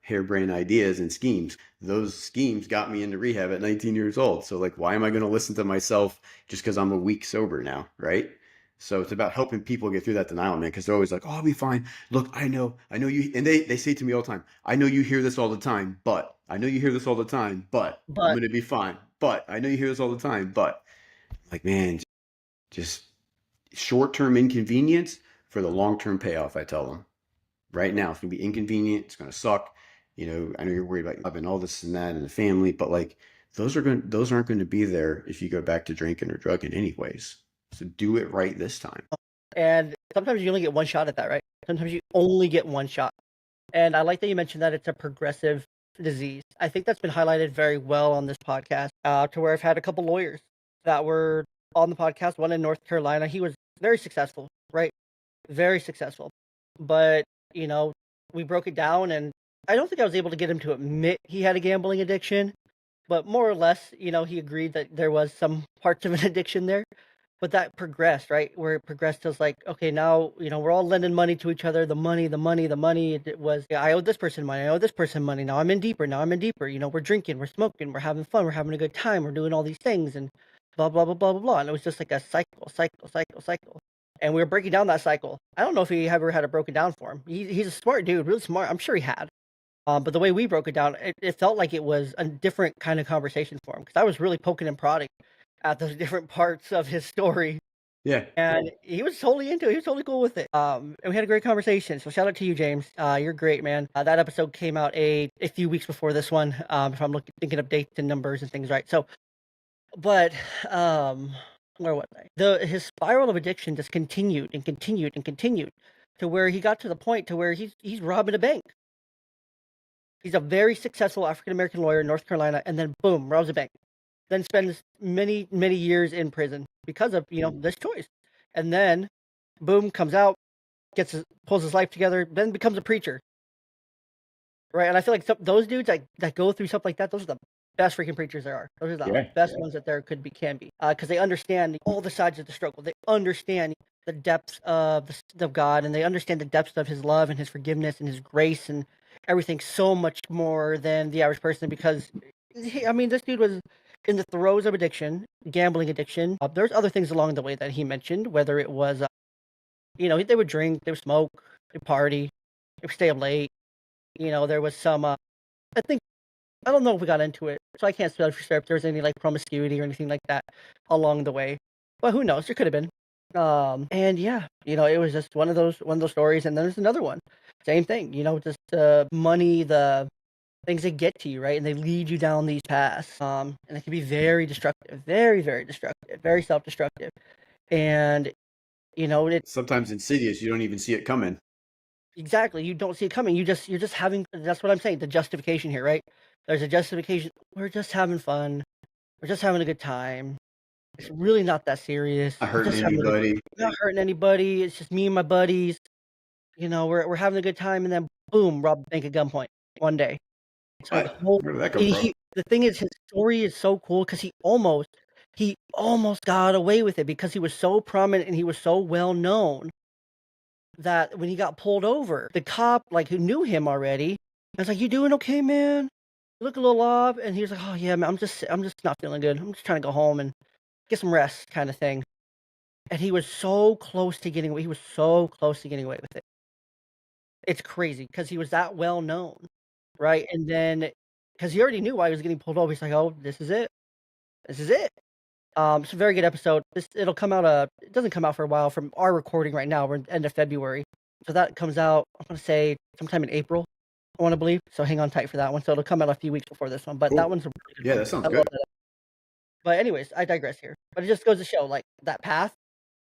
harebrained ideas and schemes. Those schemes got me into rehab at 19 years old. So like, why am I going to listen to myself just because I'm a week sober now, right? So it's about helping people get through that denial, man, because they're always like, oh, I'll be fine. Look, I know you, and they say to me all the time, I know you hear this all the time, but I know you hear this all the time, but I'm But going to be fine. But I know you hear this all the time, but like, man, just short-term inconvenience for the long-term payoff. I tell them right now, it's going to be inconvenient. It's going to suck. I know you're worried about having all this and that and the family, but like, those aren't going to be there if you go back to drinking or drugging anyways. So do it right this time. and sometimes you only get one shot at that, right? Sometimes you only get one shot. And I like that you mentioned that it's a progressive disease. I think that's been highlighted very well on this podcast, to where I've had a couple lawyers that were on the podcast, one in North Carolina. He was very successful, right? Very successful. But, you know, we broke it down, and I don't think I was able to get him to admit he had a gambling addiction, but more or less, he agreed that there was some parts of an addiction there. But that progressed, right? Where it progressed to like, okay, now, we're all lending money to each other. The money, the money, the money. It was, yeah, I owe this person money. I owe this person money. Now I'm in deeper. Now I'm in deeper. We're drinking, we're smoking, we're having fun, we're having a good time, we're doing all these things and blah, blah, blah, blah, blah, blah. And it was just like a cycle, cycle, cycle, cycle. And we were breaking down that cycle. I don't know if he ever had it broken down for him. He's a smart dude, really smart. I'm sure he had. But the way we broke it down, it felt like it was a different kind of conversation for him because I was really poking and prodding at those different parts of his story, Yeah. and he was totally into it. He was totally cool with it. And we had a great conversation. So shout out to you, James. You're great, man. That episode came out a few weeks before this one. If I'm thinking of dates and numbers and things right. So, but where was I? His spiral of addiction just continued and continued and continued to where he got to the point to where he's robbing a bank. He's a very successful African American lawyer in North Carolina, and then boom, robs a bank. Then spends many, many years in prison because of this choice. And then boom, comes out, pulls his life together, then becomes a preacher. Right. And I feel like those dudes that go through stuff like that, those are the best freaking preachers there are. Those are the Yeah. best ones that there can be. Because they understand all the sides of the struggle. They understand the depths of God, and they understand the depths of his love and his forgiveness and his grace and everything so much more than the average person, because this dude was in the throes of addiction, gambling addiction. There's other things along the way that he mentioned, whether it was, they would drink, they would smoke, they would party, they would stay up late. There was some, I think, I don't know if we got into it, so I can't say for sure if there was any like promiscuity or anything like that along the way. But who knows? There could have been. And yeah, it was just one of those stories. And then there's another one, same thing. Just the money, the things that get to you, right? And they lead you down these paths. And it can be very destructive, very, very destructive, very self-destructive. And it Sometimes insidious, you don't even see it coming. exactly, you don't see it coming. You're just having, that's what I'm saying, the justification here, right? There's a justification. We're just having fun. We're just having a good time. It's really not that serious. Not I'm hurting just having a good anybody. not hurting anybody. It's just me and my buddies. We're having a good time, and then boom, robbed the bank at gunpoint one day. So the What? whole Where did that come from? the thing is, his story is so cool because he almost got away with it because he was so prominent and he was so well known that when he got pulled over, the cop, like, who knew him already, was like, "You doing okay, man? You look a little off." And he was like, "Oh, yeah, man, I'm just not feeling good. I'm just trying to go home and get some rest," kinda thing. And he was so close to getting away. He was so close to getting away with it. It's crazy because he was that well known, right? And then because he already knew why he was getting pulled over, he's like, "Oh, this is it. This is it." It's a very good episode. It'll come out, it doesn't come out for a while from our recording right now. We're in end of February. So that comes out, I'm gonna say sometime in April, I wanna believe. So hang on tight for that one. So it'll come out a few weeks before this one, but that Cool. one's a really good Yeah, one. that sounds I love good. that. But anyways, I digress here. But it just goes to show, like, that path,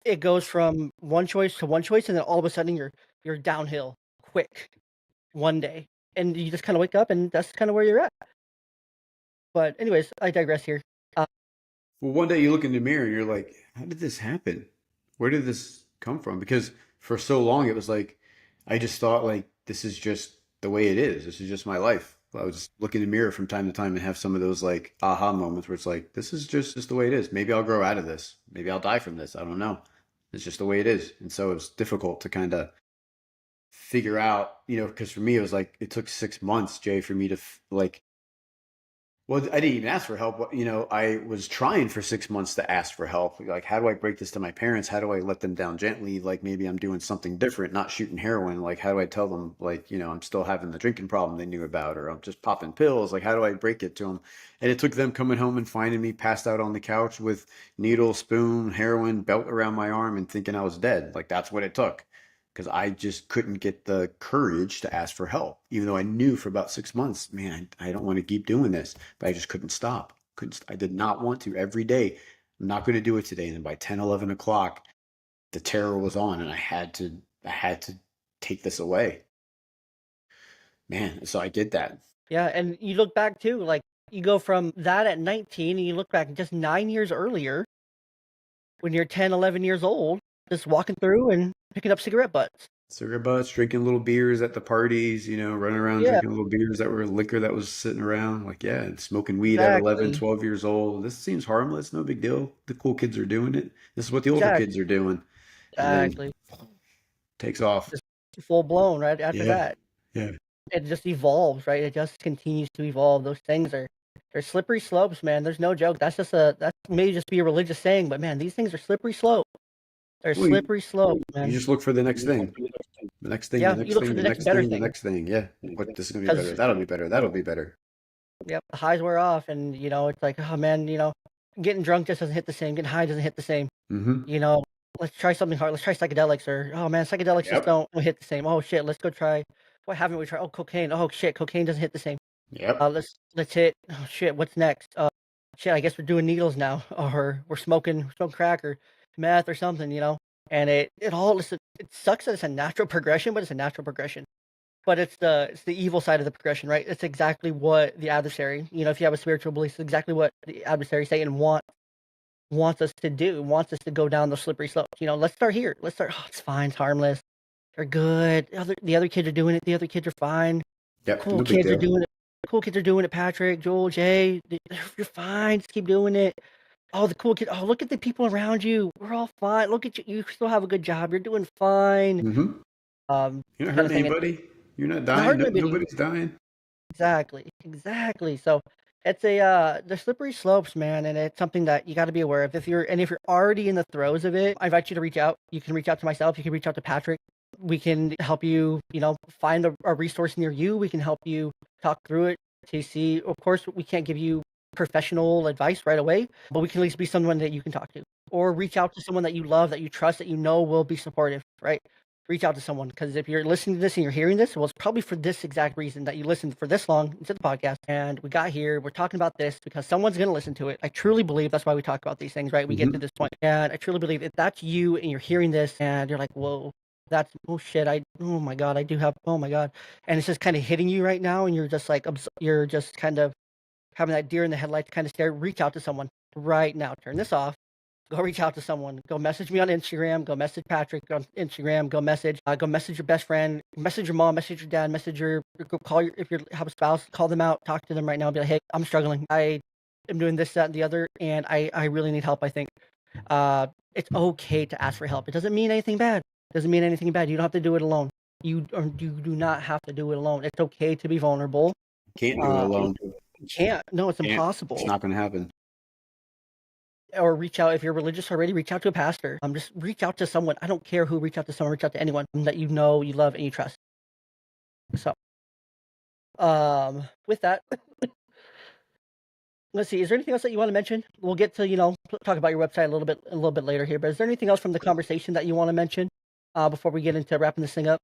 it goes from one choice to one choice, and then all of a sudden you're downhill quick one day, and you just kinda wake up, and that's kinda where you're at. But anyways, I digress here. Uh, Well, one day you look in the mirror and you're like, how did this happen? Where did this come from? Because for so long it was like, I just thought like, this is just the way it is. This is just my life. I would just look in the mirror from time to time and have some of those like aha moments where it's like, this is just the way it is. Maybe I'll grow out of this. Maybe I'll die from this. I don't know. It's just the way it is. And so it was difficult to kind of figure out, because for me, it was like, it took 6 months, Jay, for me to like, well, I didn't even ask for help. I was trying for 6 months to ask for help. Like, how do I break this to my parents? How do I let them down gently? Like, maybe I'm doing something different, not shooting heroin. Like, how do I tell them, like, I'm still having the drinking problem they knew about, or I'm just popping pills? Like, how do I break it to them? And it took them coming home and finding me passed out on the couch with needle, spoon, heroin, belt around my arm and thinking I was dead. Like, that's what it took because I just couldn't get the courage to ask for help, even though I knew for about 6 months, man, I don't want to keep doing this, but I just couldn't stop. I did not want to every day. I'm not going to do it today. And then by 10, 11 o'clock, the terror was on and I had to take this away, man. So I did that. yeah, and you look back too, like, you go from that at 19 and you look back just 9 years earlier when you're 10, 11 years old, just walking through and picking up cigarette butts. Cigarette butts, drinking little beers at the parties, running around Yeah, drinking little beers that were liquor that was sitting around. Like, yeah, and smoking weed at 11, exactly, 12 years old. This seems harmless, no big deal. The cool kids are doing it. This is what the older kids exactly, are doing. And then exactly. takes off. Just full blown right after Yeah. that. Yeah. It just evolves, right? It just continues to evolve. Those things they're slippery slopes, man. There's no joke. That may just be a religious saying, but man, these things are slippery slope. They're Well, slippery slopes, you man. just look for the next thing. The next thing, the Yeah, you next look for thing, the the next next better thing, the thing. next thing. Yeah. What this is gonna be better. Because That'll be better. That'll be better. yep, the highs wear off, and it's like, oh man, getting drunk just doesn't hit the same. Getting high doesn't hit the same. Mm-hmm. You know, let's try something hard. Let's try psychedelics, or oh man, psychedelics just Yep. don't hit the same. Oh shit, let's go try. What haven't we tried? Oh, cocaine. Oh shit, cocaine doesn't hit the same. Yep. Let's hit. Oh shit, what's next? Shit, I guess we're doing needles now, or we're smoking crack or meth or something. And it sucks that it's a natural progression, but it's a natural progression. But it's the evil side of the progression, right? It's exactly what the adversary, if you have a spiritual belief, it's exactly what the adversary Satan wants us to do, wants us to go down the slippery slope. Let's start here. Let's start. Oh, it's fine. It's harmless. They're good. The other kids are doing it. The other kids are fine. Yep. Cool No big kids are deal. doing it. Cool kids are doing it. Patrick, Joel, Jay, you're fine. Just keep doing it. Oh, the cool kid. Oh, look at the people around you. We're all fine. Look at you. You still have a good job. You're doing fine. Mm-hmm. You're not Kind of hurting thing. And anybody. You're not not dying. hurting No, anybody. nobody's dying. Exactly, exactly. So it's the slippery slopes, man, and it's something that you got to be aware of. If you're already in the throes of it, I invite you to reach out. You can reach out to myself. You can reach out to Patrick. We can help you. Find a resource near you. We can help you talk through it to see. Of course, we can't give you professional advice right away, but we can at least be someone that you can talk to, or reach out to someone that you love, that you trust, that you know will be supportive. Right? Reach out to someone, because if you're listening to this and you're hearing this, well, it's probably for this exact reason that you listened for this long into the podcast. And we got here, we're talking about this because someone's going to listen to it. I truly believe that's why we talk about these things, right? We get to Mm-hmm. this point, and I truly believe if that's you and you're hearing this and you're like, whoa, oh shit, oh my God, I do have, oh my God. And it's just kind of hitting you right now. And you're just like, you're just kind of having that deer in the headlights kind of stare. Reach out to someone right now. Turn this off. Go reach out to someone. Go message me on Instagram. Go message Patrick on Instagram. Go message your best friend. Message your mom. Message your dad. Go call if you have a spouse. Call them out. Talk to them right now. Be like, hey, I'm struggling. I am doing this, that, and the other, and I really need help. I think it's okay to ask for help. It doesn't mean anything bad. It doesn't mean anything bad. You don't have to do it alone. You do not have to do it alone. It's okay to be vulnerable. Can't do it alone. You can't. No, it's impossible. It's not going to happen. Or reach out if you're religious already. Reach out to a pastor. Just reach out to someone. I don't care who. Reach out to someone. Reach out to anyone that you know, you love, and you trust. So, with that, let's see. Is there anything else that you want to mention? We'll get to talk about your website a little bit later here. But is there anything else from the conversation that you want to mention before we get into wrapping this thing up?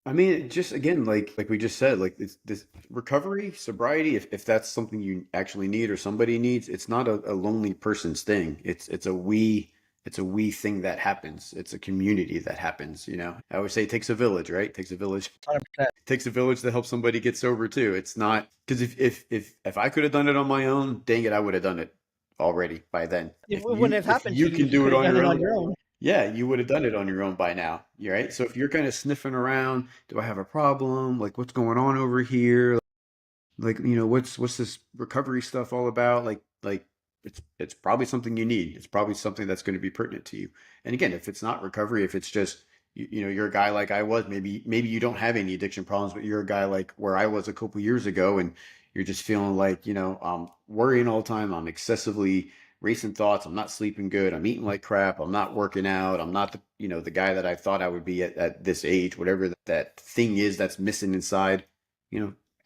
I mean, just again, like we just said, like this recovery, sobriety, if that's something you actually need or somebody needs, it's not a lonely person's thing. It's a we thing that happens. It's a community that happens, you know. I always say it takes a village, right? It takes a village. 100%. It takes a village to help somebody get sober too. It's not because if I could have done it on my own, dang it, I would have done it already by then. It wouldn't have happened. You can do it on your own. own. Yeah, you would have done it on your own by now, right? So if you're kind of sniffing around, do I have a problem? Like, what's going on over here? Like, what's this recovery stuff all about? Like it's probably something you need. It's probably something that's going to be pertinent to you. And again, if it's not recovery, if it's just you're a guy like I was, maybe you don't have any addiction problems, but you're a guy like where I was a couple years ago, and you're just feeling like I'm worrying all the time. I'm excessively racing thoughts. I'm not sleeping good. I'm eating like crap. I'm not working out. I'm not the guy that I thought I would be at this age, whatever that thing is that's missing inside.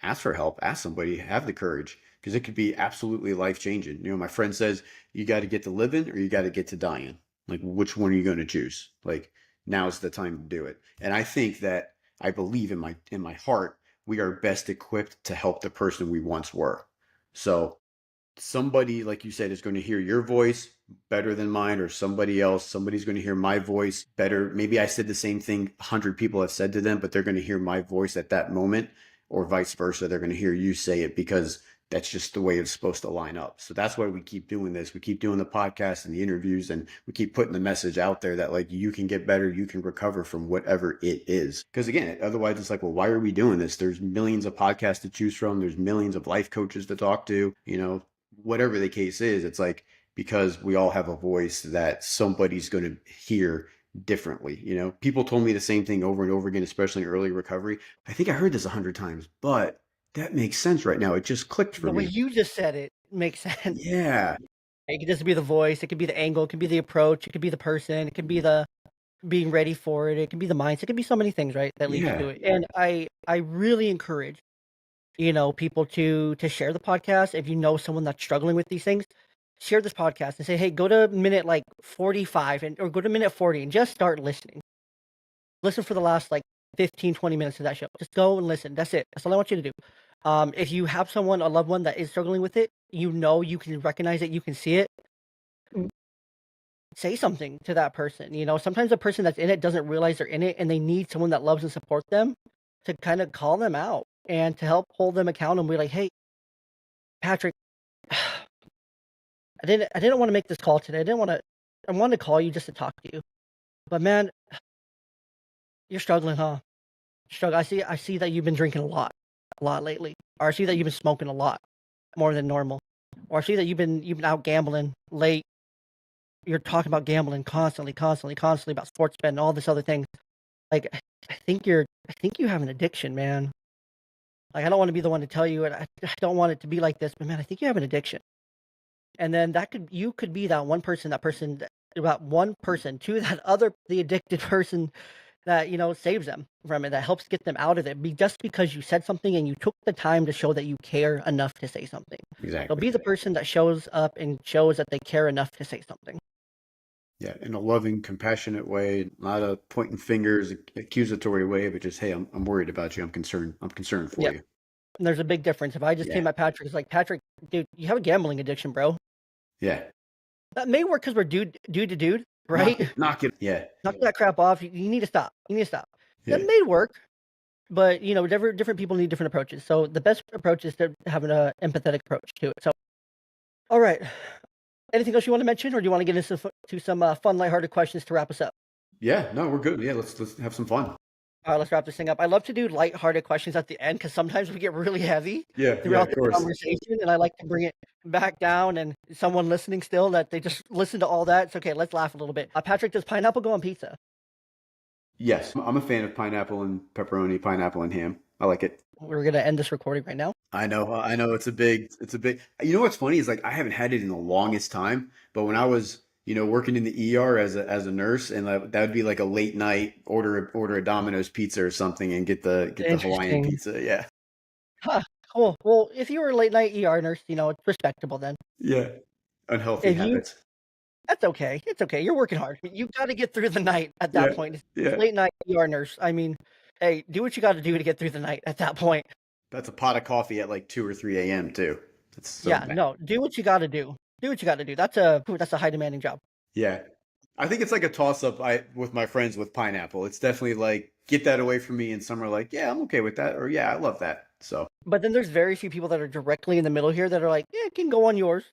Ask for help, ask somebody, have the courage, because it could be absolutely life changing. My friend says you got to get to living or you got to get to dying. Like, which one are you going to choose? Like, now's the time to do it. And I think that I believe in my heart, we are best equipped to help the person we once were. So somebody, like you said, is going to hear your voice better than mine, or somebody's going to hear my voice better. Maybe I said the same thing 100 people have said to them, but they're going to hear my voice at that moment, or vice versa. They're going to hear you say it because that's just the way it's supposed to line up. So that's why we keep doing this. We keep doing the podcast and the interviews, and we keep putting the message out there that like you can get better, you can recover from whatever it is. Because again, otherwise it's like, well, why are we doing this? There's millions of podcasts to choose from. There's millions of life coaches to talk to, whatever the case is. It's like, because we all have a voice that somebody's going to hear differently. People told me the same thing over and over again, especially in early recovery. I think I heard this 100 times, but that makes sense right now. It just clicked for me. The way you just said it makes sense. Yeah. It could just be the voice. It could be the angle. It could be the approach. It could be the person. It could be the being ready for it. It could be the mindset. It could be so many things, right, that lead you to it. And I really encourage, people to share the podcast. If you know someone that's struggling with these things, share this podcast and say, hey, go to minute like 45 or go to minute 40 and just start listening. Listen for the last like 15, 20 minutes of that show. Just go and listen. That's it. That's all I want you to do. If you have a loved one that is struggling with it, you can recognize it, you can see it. Say something to that person. Sometimes the person that's in it doesn't realize they're in it, and they need someone that loves and supports them to kind of call them out and to help hold them accountable and be like, hey, Patrick, I didn't want to make this call today. I wanted to call you just to talk to you. But man, you're struggling, huh? I see that you've been drinking a lot lately. Or I see that you've been smoking a lot more than normal. Or I see that you've been out gambling late. You're talking about gambling constantly about sports betting, all this other things. Like, I think you have an addiction, man. Like, I don't want to be the one to tell you it. I don't want it to be like this, but man, I think you have an addiction. And then you could be that one person to the addicted person that, saves them from it, that helps get them out of it. Just because you said something and you took the time to show that you care enough to say something. Exactly. So be the person that shows up and shows that they care enough to say something. Yeah, in a loving, compassionate way, not a pointing fingers, accusatory way, but just, hey, I'm worried about you. I'm concerned for you. And there's a big difference. If I just came at Patrick, it's like, Patrick, dude, you have a gambling addiction, bro. Yeah. That may work because we're dude to dude, right? Knock it. Yeah. Knock that crap off. You need to stop. Yeah. That may work, but different people need different approaches. So the best approach is to have an empathetic approach to it. So, all right. Anything else you want to mention, or do you want to get into some fun, lighthearted questions to wrap us up? Yeah, no, we're good. Yeah, let's have some fun. All right, let's wrap this thing up. I love to do lighthearted questions at the end because sometimes we get really heavy Yeah, yeah, throughout of the course. conversation, and I like to bring it back down. And someone listening still that they just listen to all that. It's okay. Let's laugh a little bit. Patrick, does pineapple go on pizza? Yes, I'm a fan of pineapple and pepperoni, pineapple and ham. I like it. We're gonna end this recording right now. I know. It's a big. You know what's funny is like I haven't had it in the longest time, but when I was, working in the ER as a nurse, and that would be like a late night order a Domino's pizza or something, and get the Hawaiian Interesting. pizza. Yeah, Huh. Cool. Well, if you were a late night ER nurse, it's respectable then. yeah. Unhealthy If you habits. That's okay. It's okay. You're working hard. You gotta get through the night at that Yeah, point. It's yeah. late night ER nurse. I mean, hey, do what you gotta do to get through the night at that point. That's a pot of coffee at like 2 or 3 a.m. too. That's so Yeah, bad. no, do what you gotta do. Do what you gotta do. That's a high demanding job. Yeah. I think it's like a toss up with my friends with pineapple. It's definitely like get that away from me, and some are like, yeah, I'm okay with that, or yeah, I love that. So But then there's very few people that are directly in the middle here that are like, yeah, it can go on yours,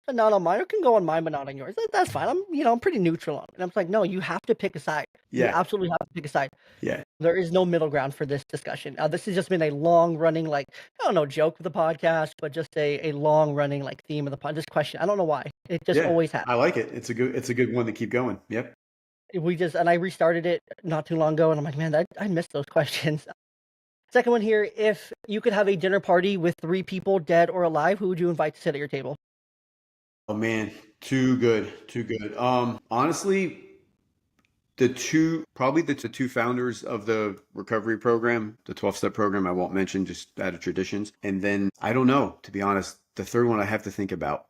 but not on mine. It can go on mine, but not on yours. That's fine. I'm pretty neutral on it. And I'm like, no, you have to pick a side. You yeah, absolutely have to pick a side. yeah, There is no middle ground for this discussion. This has just been a long running, like, I don't know, joke of the podcast, but just a long running, like, theme of the podcast. This question, I don't know why. It just yeah. always happens. I like it. It's a good one to keep going. Yep. And I restarted it not too long ago, and I'm like, man, I missed those questions. Second one here, if you could have a dinner party with 3 people, dead or alive, who would you invite to sit at your table? Oh man, too good, too good. Honestly, the two founders of the recovery program, the 12-step program, I won't mention just out of traditions. And then I don't know, to be honest, the third one I have to think about.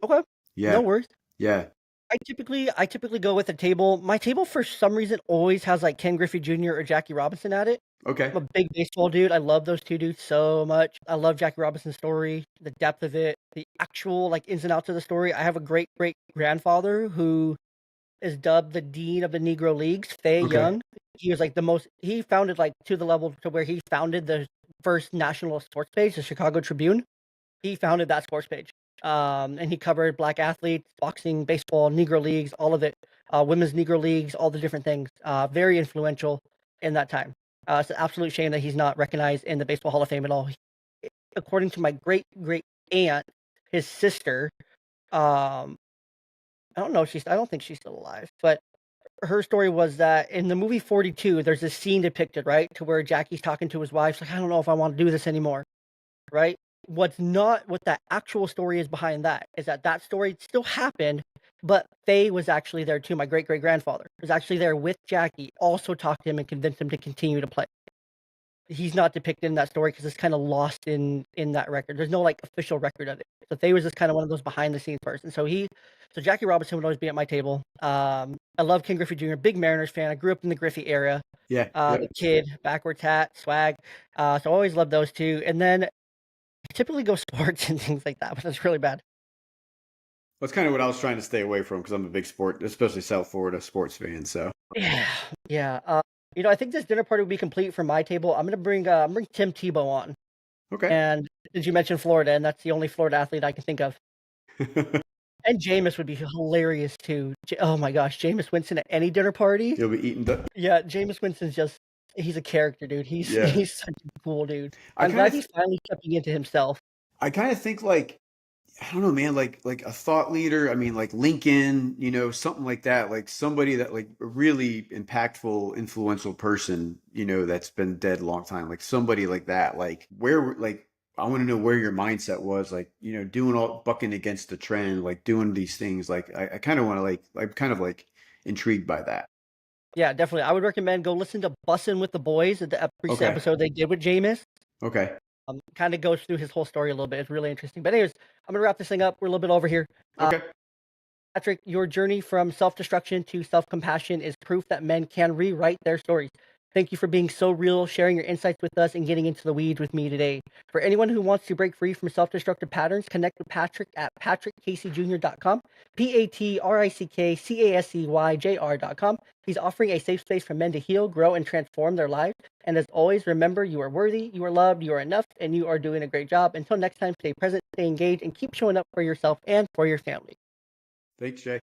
Okay, Yeah, no worries. yeah. I typically go with a table. My table, for some reason, always has, like, Ken Griffey Jr. or Jackie Robinson at it. Okay. I'm a big baseball dude. I love those two dudes so much. I love Jackie Robinson's story, the depth of it, the actual, like, ins and outs of the story. I have a great great grandfather who is dubbed the dean of the Negro Leagues, Jey Okay. Young. He was like he founded, like, to the level to where he founded the first national sports page, the Chicago Tribune. He founded that sports page. And he covered black athletes, boxing, baseball, Negro Leagues, all of it, women's Negro Leagues, all the different things. Very influential in that time. It's an absolute shame that he's not recognized in the Baseball Hall of Fame at all. According to my great great aunt, his sister, um, I don't think she's still alive, but her story was that in the movie 42, there's this scene depicted, right, to where Jackie's talking to his wife, like, I don't know if I want to do this anymore, right? What that actual story is behind that is that story still happened, but Faye was actually there too. My great great grandfather was actually there with Jackie, also talked to him and convinced him to continue to play. He's not depicted in that story because it's kind of lost in that record. There's no, like, official record of it. So Faye was just kind of one of those behind the scenes person. So Jackie Robinson would always be at my table. I love Ken Griffey Jr., big Mariners fan. I grew up in the Griffey area. Yeah. The Yep. kid, backwards hat, swag. So I always loved those two. And then I typically go sports and things like that, but that's really bad. That's kind of what I was trying to stay away from because I'm a big sport, especially South Florida sports fan. So Yeah, yeah. I think this dinner party would be complete for my table. I'm gonna bring Tim Tebow on. okay. And did you mention Florida? And that's the only Florida athlete I can think of. And Jameis would be hilarious too. Oh my gosh, Jameis Winston at any dinner party. You'll be eating the. Yeah, Jameis Winston's he's a character, dude. He's Yeah. he's such a cool dude. I I'm kind glad of he's finally stepping into himself. I kind of think like I don't know, man, like a thought leader. I mean, like Lincoln, something like that. Like somebody that like a really impactful, influential person, that's been dead a long time. Like somebody like that. Like I want to know where your mindset was, like, doing all bucking against the trend, like doing these things. Like I kind of want to like I'm kind of like intrigued by that. Yeah, definitely. I would recommend go listen to Bussin' with the Boys, the recent Okay. episode they did with Jameis. Okay. Kind of goes through his whole story a little bit. It's really interesting. But anyways, I'm gonna wrap this thing up. We're a little bit over here. Okay. Patrick, your journey from self-destruction to self-compassion is proof that men can rewrite their stories. Thank you for being so real, sharing your insights with us, and getting into the weeds with me today. For anyone who wants to break free from self-destructive patterns, connect with Patrick at patrickcaseyjr.com, patrickcaseyjr.com. He's offering a safe space for men to heal, grow, and transform their lives. And as always, remember, you are worthy, you are loved, you are enough, and you are doing a great job. Until next time, stay present, stay engaged, and keep showing up for yourself and for your family. Thanks, Jay.